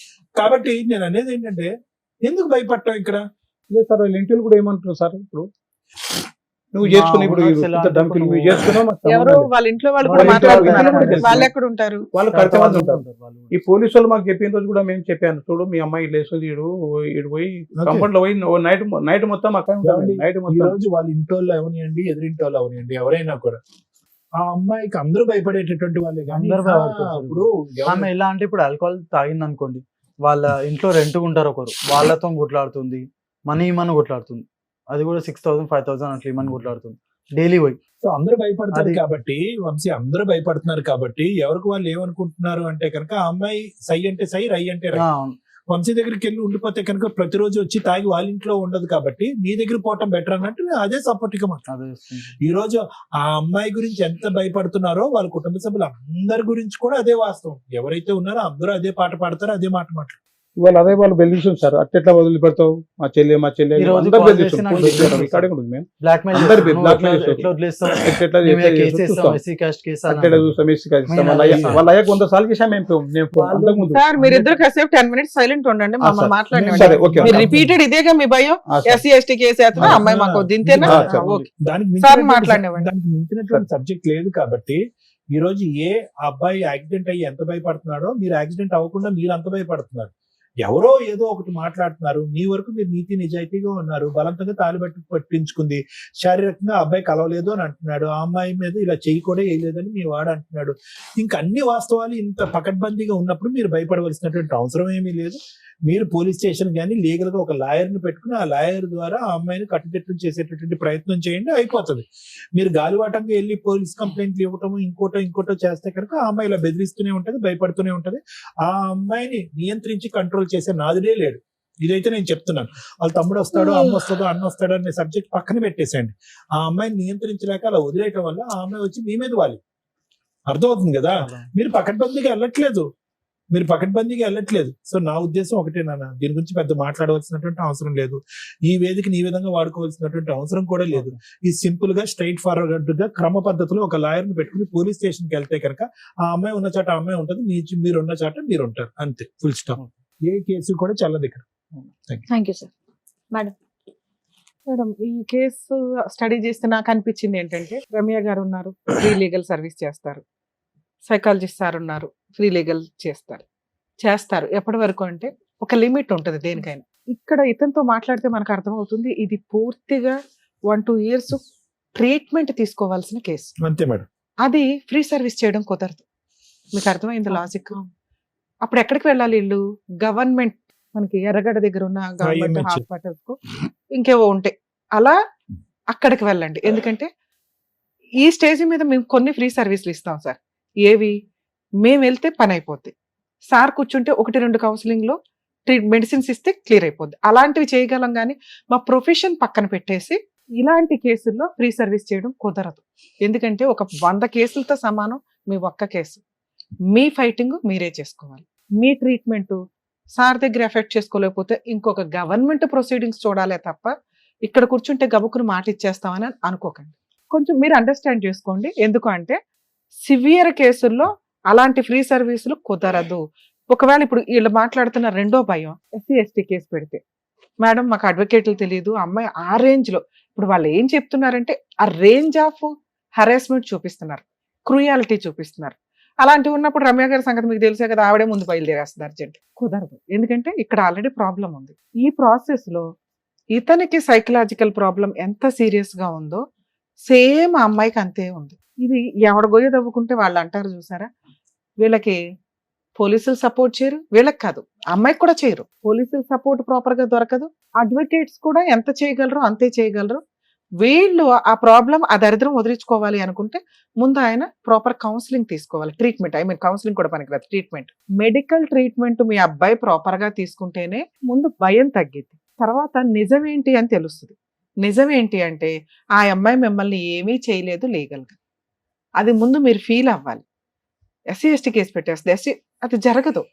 కాబట్టి నేను అనేది ఏంటంటే, ఎందుకు భయపడటం ఇక్కడ? లేదు సార్, వాళ్ళ ఇంటిలో కూడా ఏమంటున్నారు సార్, ఇప్పుడు నువ్వు చేసుకుని ఇప్పుడు ధమ్కిలు నువ్వు చేసుకున్నావు, మాకు ఎవరు సంబంధం లేదు. వాళ్ళ ఇంట్లో వాళ్ళు కూడా వాళ్ళ ఇంట్లో మాట్లాడుతున్నారు, వాళ్ళు తెలుసు. వాళ్ళు ఎక్కడ ఉంటారు? వాళ్ళు కడితే వాళ్ళు ఉంటారు. ఈ పోలీసు వాళ్ళు మాకు చెప్పిన రోజు కూడా మేము చెప్పాను, చూడు మీ అమ్మాయి లేస్తుంది, ఇడు పోయి కంపౌండ్ లో పోయి నైట్ మొత్తం అక్కడ ఏమండి? నైట్ ఈ మొత్తం రోజు వాళ్ళ ఇంటోళ్ళు అవనియండి, ఎదురింటి వాళ్ళు అవనియండి, ఎవరైనా కూడా ఆ అమ్మాయికి అందరూ భయపడేటటువంటి వాళ్ళే. కానీ అందరూ భయపడతారు. ఇప్పుడు ఆమె ఎలా అంటే ఇప్పుడు ఆల్కహాల్ తాగింది అనుకోండి, వాళ్ళ ఇంట్లో రెంట్ ఉంటారు ఒకరు, వాళ్ళతో కొట్లాడుతుంది, మనీ కొట్లాడుతుంది. అది కూడా 6,000 5,000 అట్లా ఇమని కొట్లాడుతుంది డైలీ పోయి. సో అందరూ భయపడతారు అది- కాబట్టి వంశీ, అందరూ భయపడుతున్నారు కాబట్టి ఎవరికి వాళ్ళు ఏమనుకుంటున్నారు అంటే కనుక ఆ అమ్మాయి సై అంటే సై, రై అంటే రై. వంశీ దగ్గరికి వెళ్ళి ఉండిపోతే కనుక ప్రతిరోజు వచ్చి తాగి వాళ్ళ ఇంట్లో ఉండదు కాబట్టి నీ దగ్గర పోవటం బెటర్ అన్నట్టు నేను అదే సపోర్ట్ గా మాట్లాడు. అదే ఈ రోజు ఆ అమ్మాయి గురించి ఎంత భయపడుతున్నారో వాళ్ళ కుటుంబ సభ్యులు అందరి గురించి కూడా అదే వాస్తవం. ఎవరైతే ఉన్నారో అందరూ అదే పాట పాడతారో, అదే మాట మాట్లాడతారు. ఇవాళ అదే వాళ్ళు బెదిరిస్తుంది సార్, అట్లా వదిలిపెడతావు మా చెల్లి ఈ రోజు అందరు call బెదిరిస్తారు. చేసి నాకు పోలీస్ చెప్పారు. రికార్డింగ్ ఉంది మేము. బ్లాక్మెయిల్ అందరు చేస్తారు. blackmail నువ్వు ఎట్లా చేస్తారు. వదిలేస్తావు? ఎట్లా మేము చేస్తే కేసు చూస్తాం. ఇస్తాం, ఎస్సీ కాస్ట్ కేసు అట్లా చూస్తాం, ఎస్సీ కాదు ఇస్తాం. వాళ్ళ అయ్యాక 100 సార్లు చేసాం మేము అంతకు ముందు. సార్ మీరిద్దరు కాసేపు 10 minutes సైలెంట్ ఉండండి, మమ్మల్ని సరే, మాట్లాడండి. ఓకే. మీరు రిపీటెడ్ ఇదేగా మీ భయం, ఎస్సీ ఎస్టీ కేసు వేస్తున్నా అమ్మాయి మాకు దింతేనా? ఓకే. దానికి సార్ మించినటువంటి మాట్లాడినవ్వండి. దానికి మించినటువంటి సబ్జెక్ట్ లేదు కాబట్టి ఈ రోజు ఆ అబ్బాయి యాక్సిడెంట్ అయ్యి ఎంత భయపడుతున్నాడో మీరు యాక్సిడెంట్ అవ్వకుండా మీరు అంత భయపడుతున్నారు. ఎవరో ఏదో ఒకటి మాట్లాడుతున్నారు, మీ వరకు మీరు నీతి నిజాయితీగా ఉన్నారు, బలంతంగా తాలిబట్టి పట్టించుకుంది, శారీరకంగా అబ్బాయి కలవలేదు అని అంటున్నాడు, ఆ అమ్మాయి మీద ఇలా చెయ్యి కూడా వేయలేదని మీ వాడు అంటున్నాడు. ఇంకా అన్ని వాస్తవాలు ఇంత పకడ్బందీగా ఉన్నప్పుడు మీరు భయపడవలసినటువంటి అవసరం ఏమీ లేదు. మీరు పోలీస్ స్టేషన్ కానీ లీగల్ గా ఒక లాయర్ని పెట్టుకుని ఆ లాయర్ ద్వారా ఆ అమ్మాయిని కట్టుదిట్టం చేసేటటువంటి ప్రయత్నం చేయండి, అయిపోతుంది. మీరు గాలివాటంగా వెళ్ళి పోలీస్ కంప్లైంట్లు ఇవ్వటము ఇంకోటో చేస్తే కనుక ఆ అమ్మాయి ఇలా బెదిరిస్తూనే ఉంటది, భయపడుతూనే ఉంటది. ఆ అమ్మాయిని నియంత్రించి కంట్రోల్ చేసే నాదుడే లేడు. ఇదైతే నేను చెప్తున్నాను. వాళ్ళ తమ్ముడు వస్తాడో అమ్మ వస్తుందో అన్న వస్తాడో అనే సబ్జెక్ట్ పక్కన పెట్టేసేయండి. ఆ అమ్మాయిని నియంత్రించలేక అలా వదిలేయటం వల్ల ఆ అమ్మాయి వచ్చి మీ మీద వాలి. అర్థమవుతుంది కదా? మీరు పకడ్బందీగా వెళ్ళట్లేదు. సో నా ఉద్దేశం ఒకటే నాన్న, దీని గురించి పెద్ద మాట్లాడవలసినటువంటి అవసరం లేదు. ఈ వేదికని ఈ విధంగా వాడుకోవాల్సినటువంటి అవసరం కూడా లేదు. ఈ సింపుల్ గా స్ట్రైట్ ఫార్వర్డ్ గా క్రమ పద్ధతిలో ఒక లాయర్ ని పెట్టుకుని పోలీస్ స్టేషన్ కి వెళ్తే కనుక ఆ అమ్మాయి ఉన్న చాట ఆ అమ్మాయి ఉంటుంది, మీరు ఉన్న చాట మీరు ఉంటారు, అంతే, ఫుల్ స్టాప్. ఏ కేసు కూడా చాలా దగ్గర. Thank you sir. మేడం ఈ కేసు స్టడీ చేస్తే నాకు అనిపించింది ఏంటంటే, రమ్య గారు ఉన్నారు, ఫ్రీ లీగల్ సర్వీస్ చేస్తారు, సైకాలజిస్ట్ సార్ ఉన్నారు, ఫ్రీ లీగల్ చేస్తారు. ఎప్పటి వరకు అంటే ఒక లిమిట్ ఉంటుంది దేనికైనా. ఇక్కడ ఇతనితో మాట్లాడితే మనకు అర్థమవుతుంది, ఇది పూర్తిగా 1-2 years ట్రీట్మెంట్ తీసుకోవాల్సిన కేసు. అంతే మేడం. అది ఫ్రీ సర్వీస్ చేయడం కుదరదు. మీకు అర్థమైంది లాజిక్? అప్పుడు ఎక్కడికి వెళ్ళాలి వీళ్ళు? గవర్నమెంట్, మనకి ఎర్రగడ్డ దగ్గర ఉన్న గవర్నమెంట్ IMH. హాస్పిటల్స్ కు ఇంకేవో ఉంటాయి, అలా అక్కడికి వెళ్ళండి. ఎందుకంటే ఈ స్టేజ్ మీద మేము కొన్ని ఫ్రీ సర్వీసులు ఇస్తాం సార్. ఏవి? మేము వెళ్తే పని అయిపోద్ది, సార్ కూర్చుంటే 1-2 కౌన్సిలింగ్ లో మెడిసిన్స్ ఇస్తే క్లియర్ అయిపోద్ది. అలాంటివి చేయగలం, కానీ మా ప్రొఫెషన్ పక్కన పెట్టేసి ఇలాంటి కేసుల్లో ఫ్రీ సర్వీస్ చేయడం కుదరదు. ఎందుకంటే ఒక 100 కేసులతో సమానం మీ ఒక్క కేసు. మీ ఫైటింగ్ మీరే చేసుకోవాలి. మీ ట్రీట్మెంట్ సార్ దగ్గర ఎఫెక్ట్ చేసుకోలేకపోతే ఇంకొక గవర్నమెంట్ ప్రొసీడింగ్స్ చూడాలే తప్ప ఇక్కడ కూర్చుంటే గబుక్కును మాట ఇచ్చేస్తామని అనుకోకండి. కొంచెం మీరు అండర్స్టాండ్ చేసుకోండి. ఎందుకు అంటే సివియర్ కేసుల్లో అలాంటి ఫ్రీ సర్వీసులు కుదరదు. ఒకవేళ ఇప్పుడు వీళ్ళు మాట్లాడుతున్న రెండో భయం, ఎస్సీ ఎస్టీ కేసు పెడితే, మేడం మాకు అడ్వకేట్లు తెలియదు, అమ్మాయి ఆ రేంజ్ లో, ఇప్పుడు వాళ్ళు ఏం చెప్తున్నారంటే ఆ రేంజ్ ఆఫ్ హరాస్మెంట్ చూపిస్తున్నారు, క్రూయాలిటీ చూపిస్తున్నారు. అలాంటివి ఉన్నప్పుడు రమ్య గారి సంగతి మీకు తెలిసే కదా, ఆవిడే ముందు బయలుదేరేస్తున్నారు. అర్జెంట్ కుదరదు. ఎందుకంటే ఇక్కడ ఆల్రెడీ ప్రాబ్లం ఉంది. ఈ ప్రాసెస్ లో ఇతనికి సైకలాజికల్ ప్రాబ్లం ఎంత సీరియస్ గా ఉందో సేమ్ ఆ అమ్మాయికి అంతే ఉంది. ఇది ఎవడ గొయ్య తవ్వుకుంటే వాళ్ళు అంటారు చూసారా, వీళ్ళకి పోలీసులు సపోర్ట్ చేయరు, వీళ్ళకి కాదు అమ్మాయికి కూడా చేయరు. పోలీసులు సపోర్ట్ ప్రాపర్ గా దొరకదు, అడ్వకేట్స్ కూడా ఎంత చేయగలరు అంతే చేయగలరు. వీళ్ళు ఆ ప్రాబ్లం, ఆ దరిద్రం వదిలించుకోవాలి అనుకుంటే ముందు ఆయన ప్రాపర్ కౌన్సిలింగ్ తీసుకోవాలి. ట్రీట్మెంట్, కౌన్సిలింగ్ కూడా పనికిరాదు, ట్రీట్మెంట్, మెడికల్ ట్రీట్మెంట్ మీ అబ్బాయి ప్రాపర్ గా తీసుకుంటేనే ముందు భయం తగ్గిద్ది. తర్వాత నిజమేంటి అని తెలుస్తుంది. నిజమేంటి అంటే ఆ అమ్మాయి మిమ్మల్ని ఏమీ చేయలేదు లీగల్గా, అది ముందు మీరు ఫీల్ అవ్వాలి. ఎస్సీ ఎస్టీ కేసు పెట్టేస్తుంది, అది జరగదు.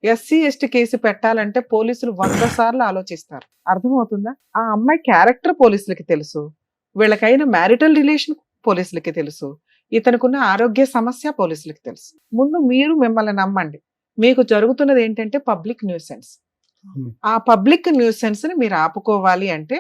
ఎస్సీ ఎస్టీ కేసు పెట్టాలంటే పోలీసులు 100 సార్లు ఆలోచిస్తారు. అర్థమవుతుందా? ఆ అమ్మాయి క్యారెక్టర్ పోలీసులకి తెలుసు, వీళ్ళకైన మ్యారిటల్ రిలేషన్ పోలీసులకి తెలుసు, ఇతనుకున్న ఆరోగ్య సమస్య పోలీసులకి తెలుసు. ముందు మీరు మిమ్మల్ని నమ్మండి. మీకు జరుగుతున్నది ఏంటంటే పబ్లిక్ న్యూసెన్స్. ఆ పబ్లిక్ న్యూసెన్స్ ని మీరు ఆపుకోవాలి అంటే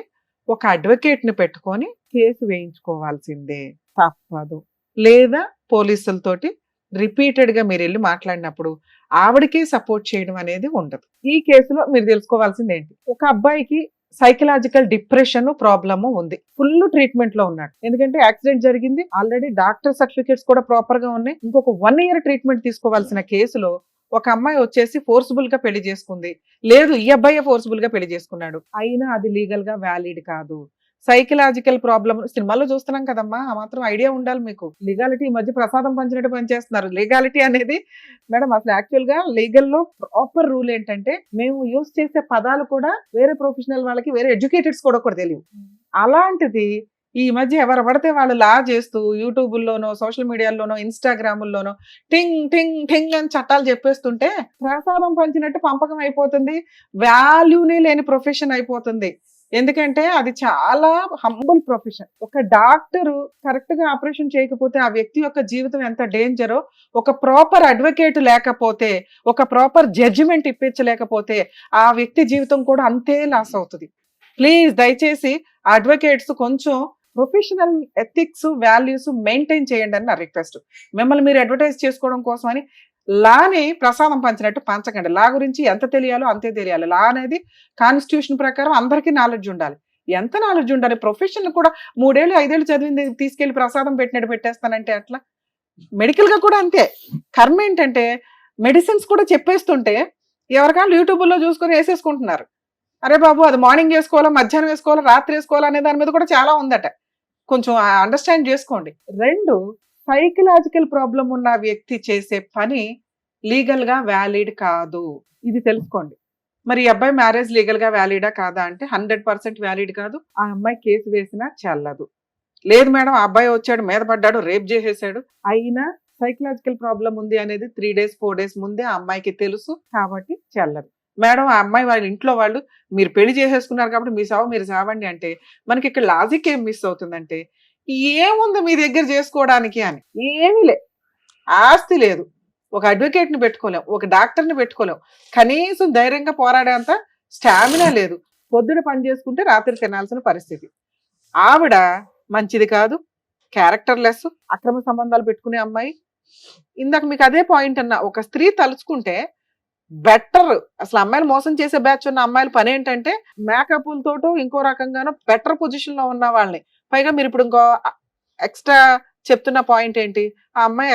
ఒక అడ్వకేట్ ని పెట్టుకొని కేసు వేయించుకోవాల్సిందే, తప్పదు. లేదా పోలీసులతోటి రిపీటెడ్ గా మీరు వెళ్ళి మాట్లాడినప్పుడు ఆవిడకే సపోర్ట్ చేయడం అనేది ఉండదు. ఈ కేసులో మీరు తెలుసుకోవాల్సింది ఏంటి, ఒక అబ్బాయికి సైకలాజికల్ డిప్రెషన్ ప్రాబ్లమ్ ఉంది, ఫుల్ ట్రీట్మెంట్ లో ఉన్నాడు. ఎందుకంటే యాక్సిడెంట్ జరిగింది, ఆల్రెడీ డాక్టర్ సర్టిఫికేట్స్ కూడా ప్రాపర్ గా ఉన్నాయి. ఇంకొక 1 year ట్రీట్మెంట్ తీసుకోవాల్సిన కేసులో ఒక అమ్మాయి వచ్చేసి ఫోర్స్ఫుల్ గా పెళ్లి చేసుకుంది, లేదు ఈ అబ్బాయి ఫోర్స్ఫుల్ గా పెళ్లి చేసుకున్నాడు, అయినా అది లీగల్ గా వ్యాలిడ్ కాదు. సైకలాజికల్ ప్రాబ్లమ్ సినిమాలో చూస్తున్నాం కదమ్మా, ఆ మాత్రం ఐడియా ఉండాలి మీకు. లీగాలిటీ ఈ మధ్య ప్రసాదం పంచినట్టు పనిచేస్తున్నారు. లీగాలిటీ అనేది మేడం అసలు యాక్చువల్ గా లీగల్ లో ప్రాపర్ రూల్ ఏంటంటే, మేము యూజ్ చేసే పదాలు కూడా వేరే ప్రొఫెషనల్ వాళ్ళకి, వేరే ఎడ్యుకేటెడ్స్ కూడా తెలియవు. అలాంటిది ఈ మధ్య ఎవరు పడితే వాళ్ళు లా చేస్తూ యూట్యూబుల్లోనో సోషల్ మీడియాలోనో ఇన్స్టాగ్రాముల్లోనో టింగ్ టింగ్ టింగ్ అని చట్టాలు చెప్పేస్తుంటే ప్రసాదం పంచినట్టు పంపకం అయిపోతుంది, వాల్యూనే లేని ప్రొఫెషన్ అయిపోతుంది. ఎందుకంటే అది చాలా హంబుల్ ప్రొఫెషన్. ఒక డాక్టరు కరెక్ట్ గా ఆపరేషన్ చేయకపోతే ఆ వ్యక్తి యొక్క జీవితం ఎంత డేంజరో, ఒక ప్రాపర్ అడ్వకేట్ లేకపోతే, ఒక ప్రాపర్ జడ్జిమెంట్ ఇప్పించలేకపోతే ఆ వ్యక్తి జీవితం కూడా అంతే లాస్ అవుతుంది. ప్లీజ్ దయచేసి అడ్వకేట్స్ కొంచెం ప్రొఫెషనల్ ఎథిక్స్ వాల్యూస్ మెయింటైన్ చేయండి అని నా రిక్వెస్ట్. మిమ్మల్ని మీరు అడ్వర్టైజ్ చేసుకోవడం కోసమని లాని ప్రసాదం పంచినట్టు పంచకండి. లా గురించి ఎంత తెలియాలో అంతే తెలియాలి. లా అనేది కాన్స్టిట్యూషన్ ప్రకారం అందరికీ నాలెడ్జ్ ఉండాలి. ఎంత నాలెడ్జ్ ఉండాలి? ప్రొఫెషన్ కూడా 3 ఏళ్ళు 5 ఏళ్ళు చదివింది తీసుకెళ్లి ప్రసాదం పెట్టినట్టు పెట్టేస్తానంటే అట్లా. మెడికల్ గా కూడా అంతే. కర్మ ఏంటంటే మెడిసిన్స్ కూడా చెప్పేస్తుంటే ఎవరికాళ్ళు యూట్యూబ్లో చూసుకొని వేసేసుకుంటున్నారు. అరే బాబు అది మార్నింగ్ వేసుకోవాలా, మధ్యాహ్నం వేసుకోవాలా, రాత్రి వేసుకోవాలా అనే దాని మీద కూడా చాలా ఉందట. కొంచెం అండర్స్టాండ్ చేసుకోండి. 2, సైకలాజికల్ ప్రాబ్లం ఉన్న వ్యక్తి చేసే పని లీగల్ గా వ్యాలిడ్ కాదు. ఇది తెలుసుకోండి. మరి ఈ అబ్బాయి మ్యారేజ్ లీగల్ గా వ్యాలిడా కాదా అంటే 100% వ్యాలిడ్ కాదు. ఆ అమ్మాయి కేసు వేసినా చెల్లదు. లేదు మేడం ఆ అబ్బాయి వచ్చాడు, మీద పడ్డాడు, రేప్ చేసేసాడు, అయినా సైకలాజికల్ ప్రాబ్లం ఉంది అనేది 3 days 4 days ముందే ఆ అమ్మాయికి తెలుసు కాబట్టి చెల్లదు. మేడం ఆ అమ్మాయి వాళ్ళ ఇంట్లో వాళ్ళు మీరు పెళ్లి చేసేసుకున్నారు కాబట్టి మీ సావు మీరు సావండి అంటే మనకి ఇక్కడ లాజిక్ ఏం మిస్ అవుతుందంటే ఏముంది మీ దగ్గర చేసుకోవడానికి అని. ఏమీ లే, ఆస్తి లేదు, ఒక అడ్వకేట్ని పెట్టుకోలేం, ఒక డాక్టర్ని పెట్టుకోలేం, కనీసం ధైర్యంగా పోరాడేంత స్టామినా లేదు. పొద్దున పని చేసుకుంటే రాత్రి తినాల్సిన పరిస్థితి. ఆవిడ మంచిది కాదు, క్యారెక్టర్లెస్, అక్రమ సంబంధాలు పెట్టుకునే అమ్మాయి. ఇందాక మీకు అదే పాయింట్ అన్నా, ఒక స్త్రీ తలుచుకుంటే బెటర్. అసలు అమ్మాయిలు మోసం చేసే బ్యాచ్ ఉన్న అమ్మాయిల పని ఏంటంటే మేకప్లతోటో ఇంకో రకంగానో బెటర్ పొజిషన్ లో ఉన్న వాళ్ళని. పైగా మీరు ఇప్పుడు ఇంకో ఎక్స్ట్రా చెప్తున్న పాయింట్ ఏంటి, ఆ అమ్మాయి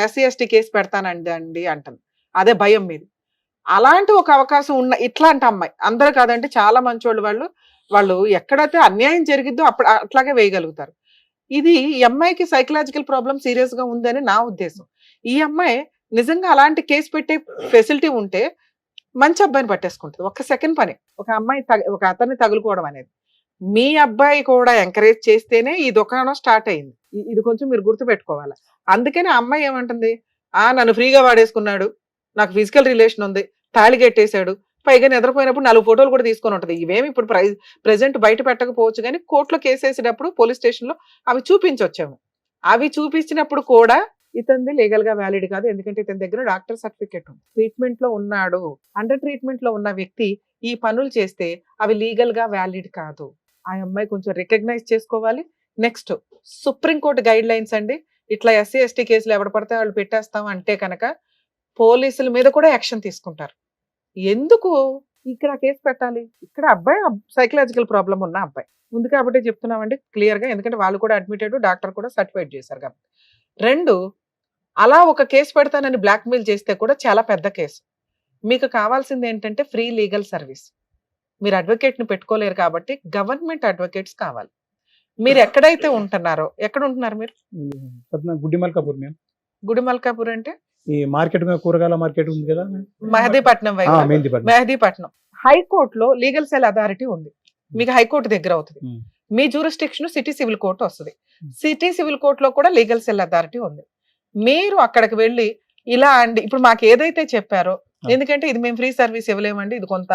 SC ST కేసు పెడతానండి అంటుంది. అదే భయం మీద. అలాంటి ఒక అవకాశం ఉన్న ఇట్లాంటి అమ్మాయి, అందరూ కాదంటే చాలా మంచోళ్ళు వాళ్ళు, వాళ్ళు ఎక్కడైతే అన్యాయం జరిగిద్దో అప్పుడు అట్లాగే వేయగలుగుతారు. ఇది ఈ అమ్మాయికి సైకలాజికల్ ప్రాబ్లం సీరియస్ గా ఉందని నా ఉద్దేశం. ఈ అమ్మాయి నిజంగా అలాంటి కేసు పెట్టే ఫెసిలిటీ ఉంటే మంచి అబ్బాయిని పట్టేసుకుంటుంది. ఒక్క సెకండ్ పని ఒక అమ్మాయి ఒక అతన్ని తగులుకోవడం అనేది. మీ అబ్బాయి కూడా ఎంకరేజ్ చేస్తేనే ఈ దుకాణం స్టార్ట్ అయింది. ఇది కొంచెం మీరు గుర్తుపెట్టుకోవాలి. అందుకని ఆ అమ్మాయి ఏమంటుంది, నన్ను ఫ్రీగా వాడేసుకున్నాడు, నాకు ఫిజికల్ రిలేషన్ ఉంది, తాళి కట్టేశాడు, పైగా నిద్రపోయినప్పుడు 4 ఫోటోలు కూడా తీసుకొని ఉంటుంది. ఇవేమి ఇప్పుడు ప్రెజెంట్ బయట పెట్టకపోవచ్చు కానీ కోర్టులో కేసు వేసేటప్పుడు పోలీస్ స్టేషన్లో అవి చూపించొచ్చాము. అవి చూపించినప్పుడు కూడా ఇతనిది లీగల్ గా వ్యాలిడ్ కాదు. ఎందుకంటే ఇతని దగ్గర డాక్టర్ సర్టిఫికేట్ ఉంది, ట్రీట్మెంట్ లో ఉన్నాడు. అండర్ ట్రీట్మెంట్ లో ఉన్న వ్యక్తి ఈ పనులు చేస్తే అవి లీగల్ గా వ్యాలిడ్ కాదు. ఆ అమ్మాయి కొంచెం రికగ్నైజ్ చేసుకోవాలి. నెక్స్ట్ సుప్రీంకోర్టు గైడ్ లైన్స్ అండి, ఇట్లా SC ST కేసులు ఎవడ పడితే వాళ్ళు పెట్టేస్తాం అంటే కనుక పోలీసుల మీద కూడా యాక్షన్ తీసుకుంటారు. ఎందుకు ఇక్కడ కేసు పెట్టాలి? ఇక్కడ అబ్బాయి సైకలాజికల్ ప్రాబ్లం ఉన్న అబ్బాయి ఉంది కాబట్టి చెప్తున్నామండి క్లియర్ గా. ఎందుకంటే వాళ్ళు కూడా అడ్మిటెడ్, డాక్టర్ కూడా సర్టిఫైడ్ చేశారు కాబట్టి. 2, అలా ఒక కేసు పెడతానని బ్లాక్మెయిల్ చేస్తే కూడా చాలా పెద్ద కేసు. మీకు కావాల్సింది ఏంటంటే ఫ్రీ లీగల్ సర్వీస్. మీరు అడ్వకేట్ని పెట్టుకోలేరు కాబట్టి గవర్నమెంట్ అడ్వకేట్స్ కావాలి. మీరు ఎక్కడైతే ఉంటున్నారో, ఎక్కడ ఉంటున్నారు మీరు? గుడిమల్కాపూర్. మేము గుడిమల్కాపూర్ అంటే ఈ మార్కెట్ కూరగాయల మార్కెట్ ఉంది కదా, మెహదీపట్నం వైపు. మెహదీపట్నం హైకోర్టులో లీగల్ సెల్ అథారిటీ ఉంది. మీకు హైకోర్టు దగ్గర అవుతుంది. మీ జ్యూరిస్డిక్షన్ సిటీ సివిల్ కోర్టు వస్తుంది. సిటీ సివిల్ కోర్టులో కూడా లీగల్ సెల్ అథారిటీ ఉంది. మీరు అక్కడికి వెళ్ళి ఇలా అండి, ఇప్పుడు మాకు ఏదైతే చెప్పారో, ఎందుకంటే ఇది మేము ఫ్రీ సర్వీస్ ఇవ్వలేమండి, ఇది కొంత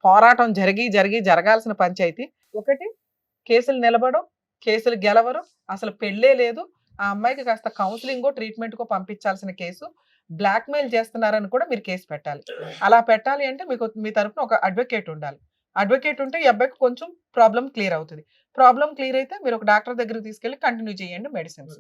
పోరాటం జరగాల్సిన పంచాయతీ. ఒకటి కేసులు నిలబడం, కేసులు గెలవరు, అసలు పెళ్ళే లేదు, ఆ అమ్మాయికి కాస్త కౌన్సిలింగో ట్రీట్మెంట్కో పంపించాల్సిన కేసు, బ్లాక్మెయిల్ చేస్తున్నారని కూడా మీరు కేసు పెట్టాలి. అలా పెట్టాలి అంటే మీకు మీ తరఫున ఒక అడ్వకేట్ ఉండాలి. అడ్వకేట్ ఉంటే ఈ అబ్బాయికి కొంచెం ప్రాబ్లం క్లియర్ అవుతుంది. ప్రాబ్లం క్లియర్ అయితే మీరు ఒక డాక్టర్ దగ్గరికి తీసుకెళ్ళి కంటిన్యూ చేయండి మెడిసిన్స్.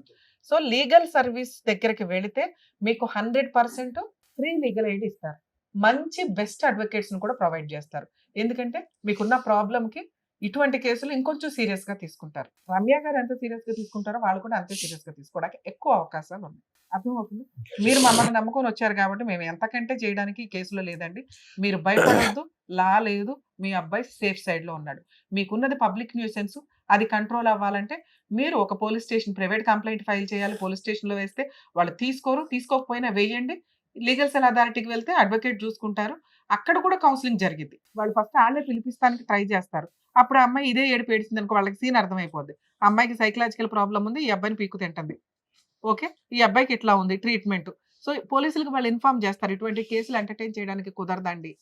సో లీగల్ సర్వీస్ దగ్గరికి వెళితే మీకు 100% ఫ్రీ లీగల్ ఎయిడ్ ఇస్తారు. మంచి బెస్ట్ అడ్వకేట్స్ ని కూడా ప్రొవైడ్ చేస్తారు. ఎందుకంటే మీకున్న ప్రాబ్లంకి ఇటువంటి కేసులు ఇంకొంచెం సీరియస్ గా తీసుకుంటారు. రమ్య గారు ఎంత సీరియస్ గా తీసుకుంటారో వాళ్ళు కూడా అంతే సీరియస్ గా తీసుకోవడానికి ఎక్కువ అవకాశాలు ఉన్నాయి. అర్థమవుతుంది? మీరు మమ్మల్ని నమ్ముకొని వచ్చారు కాబట్టి మేము ఎంతకంటే చేయడానికి ఈ కేసులో లేదండి. మీరు భయపడవద్దు, లా లేదు, మీ అబ్బాయి సేఫ్ సైడ్ లో ఉన్నాడు. మీకున్నది పబ్లిక్ న్యూసెన్స్, అది కంట్రోల్ అవ్వాలంటే మీరు ఒక police station private complaint file చేయాలి. పోలీస్ స్టేషన్ లో వేస్తే వాళ్ళు తీసుకోకపోయినా వేయండి. లీగల్ సెల్ అథారిటీకి వెళ్తే అడ్వకేట్ చూసుకుంటారు. అక్కడ కూడా కౌన్సిలింగ్ జరిగింది. వాళ్ళు ఫస్ట్ వాళ్ళే పిలిపిస్తానికి ట్రై చేస్తారు. అప్పుడు ఆ అమ్మాయి ఇదే ఏడుపు ఏడిచింది అనుకో, వాళ్ళకి సీన్ అర్థమైపోద్ది. ఆ అమ్మాయికి సైకలాజికల్ ప్రాబ్లం ఉంది, ఈ అబ్బాయిని పీకు తింటుంది. ఓకే, ఈ అబ్బాయికి ఇట్లా ఉంది ట్రీట్మెంట్. సో పోలీసులకు వాళ్ళు ఇన్ఫార్మ్ చేస్తారు, ఇటువంటి కేసులు ఎంటర్టైన్ చేయడానికి కుదరదండి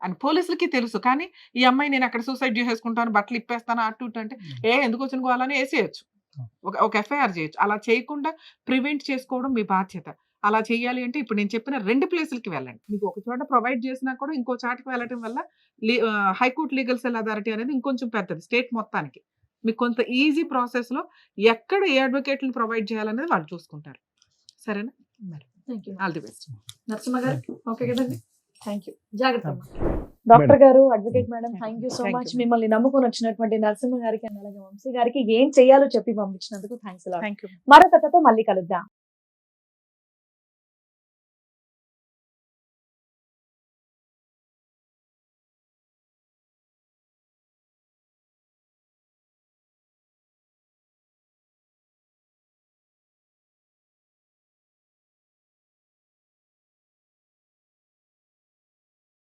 అని పోలీసులకి తెలుసు. కానీ ఈ అమ్మాయి నేను అక్కడ సూసైడ్ చేసేసుకుంటాను, బట్టలు ఇప్పేస్తాను అటు ఇటు అంటే ఎందుకు వచ్చిన గోవాలని వేసేయచ్చు, ఒక ఎఫ్ఐఆర్ చేయొచ్చు. అలా చేయకుండా ప్రివెంట్ చేసుకోవడం మీ బాధ్యత. అలా చేయాలి అంటే ఇప్పుడు నేను చెప్పిన 2 ప్లేసులకి వెళ్ళండి. మీకు ఒక చోట ప్రొవైడ్ చేసినా కూడా ఇంకో చాటుకు వెళ్ళడం వల్ల హైకోర్టు లీగల్ సెల్ అథారిటీ అనేది ఇంకొంచెం పెద్దది స్టేట్ మొత్తానికి. మీకు కొంత ఈజీ ప్రాసెస్ లో ఎక్కడ ఏ అడ్వకేట్ని ప్రొవైడ్ చేయాలనేది వాళ్ళు చూసుకుంటారు. సరేనా? మరి thank you. All the best. Narasimha గారు ఓకే కదండి? Thank you. జాగ్రత్త అమ్మా. డాక్టర్ గారు, advocate madam, thank you so Thank much. you. మిమ్మల్ని నమ్ముకొని వచ్చినటువంటి నరసింహ గారికి అండ్ అలాగే వంశీ గారికి ఏం చేయాలో చెప్పి పంపించినందుకు థ్యాంక్స్. Thank you. మరో కథతో మళ్ళీ కలుద్దాం.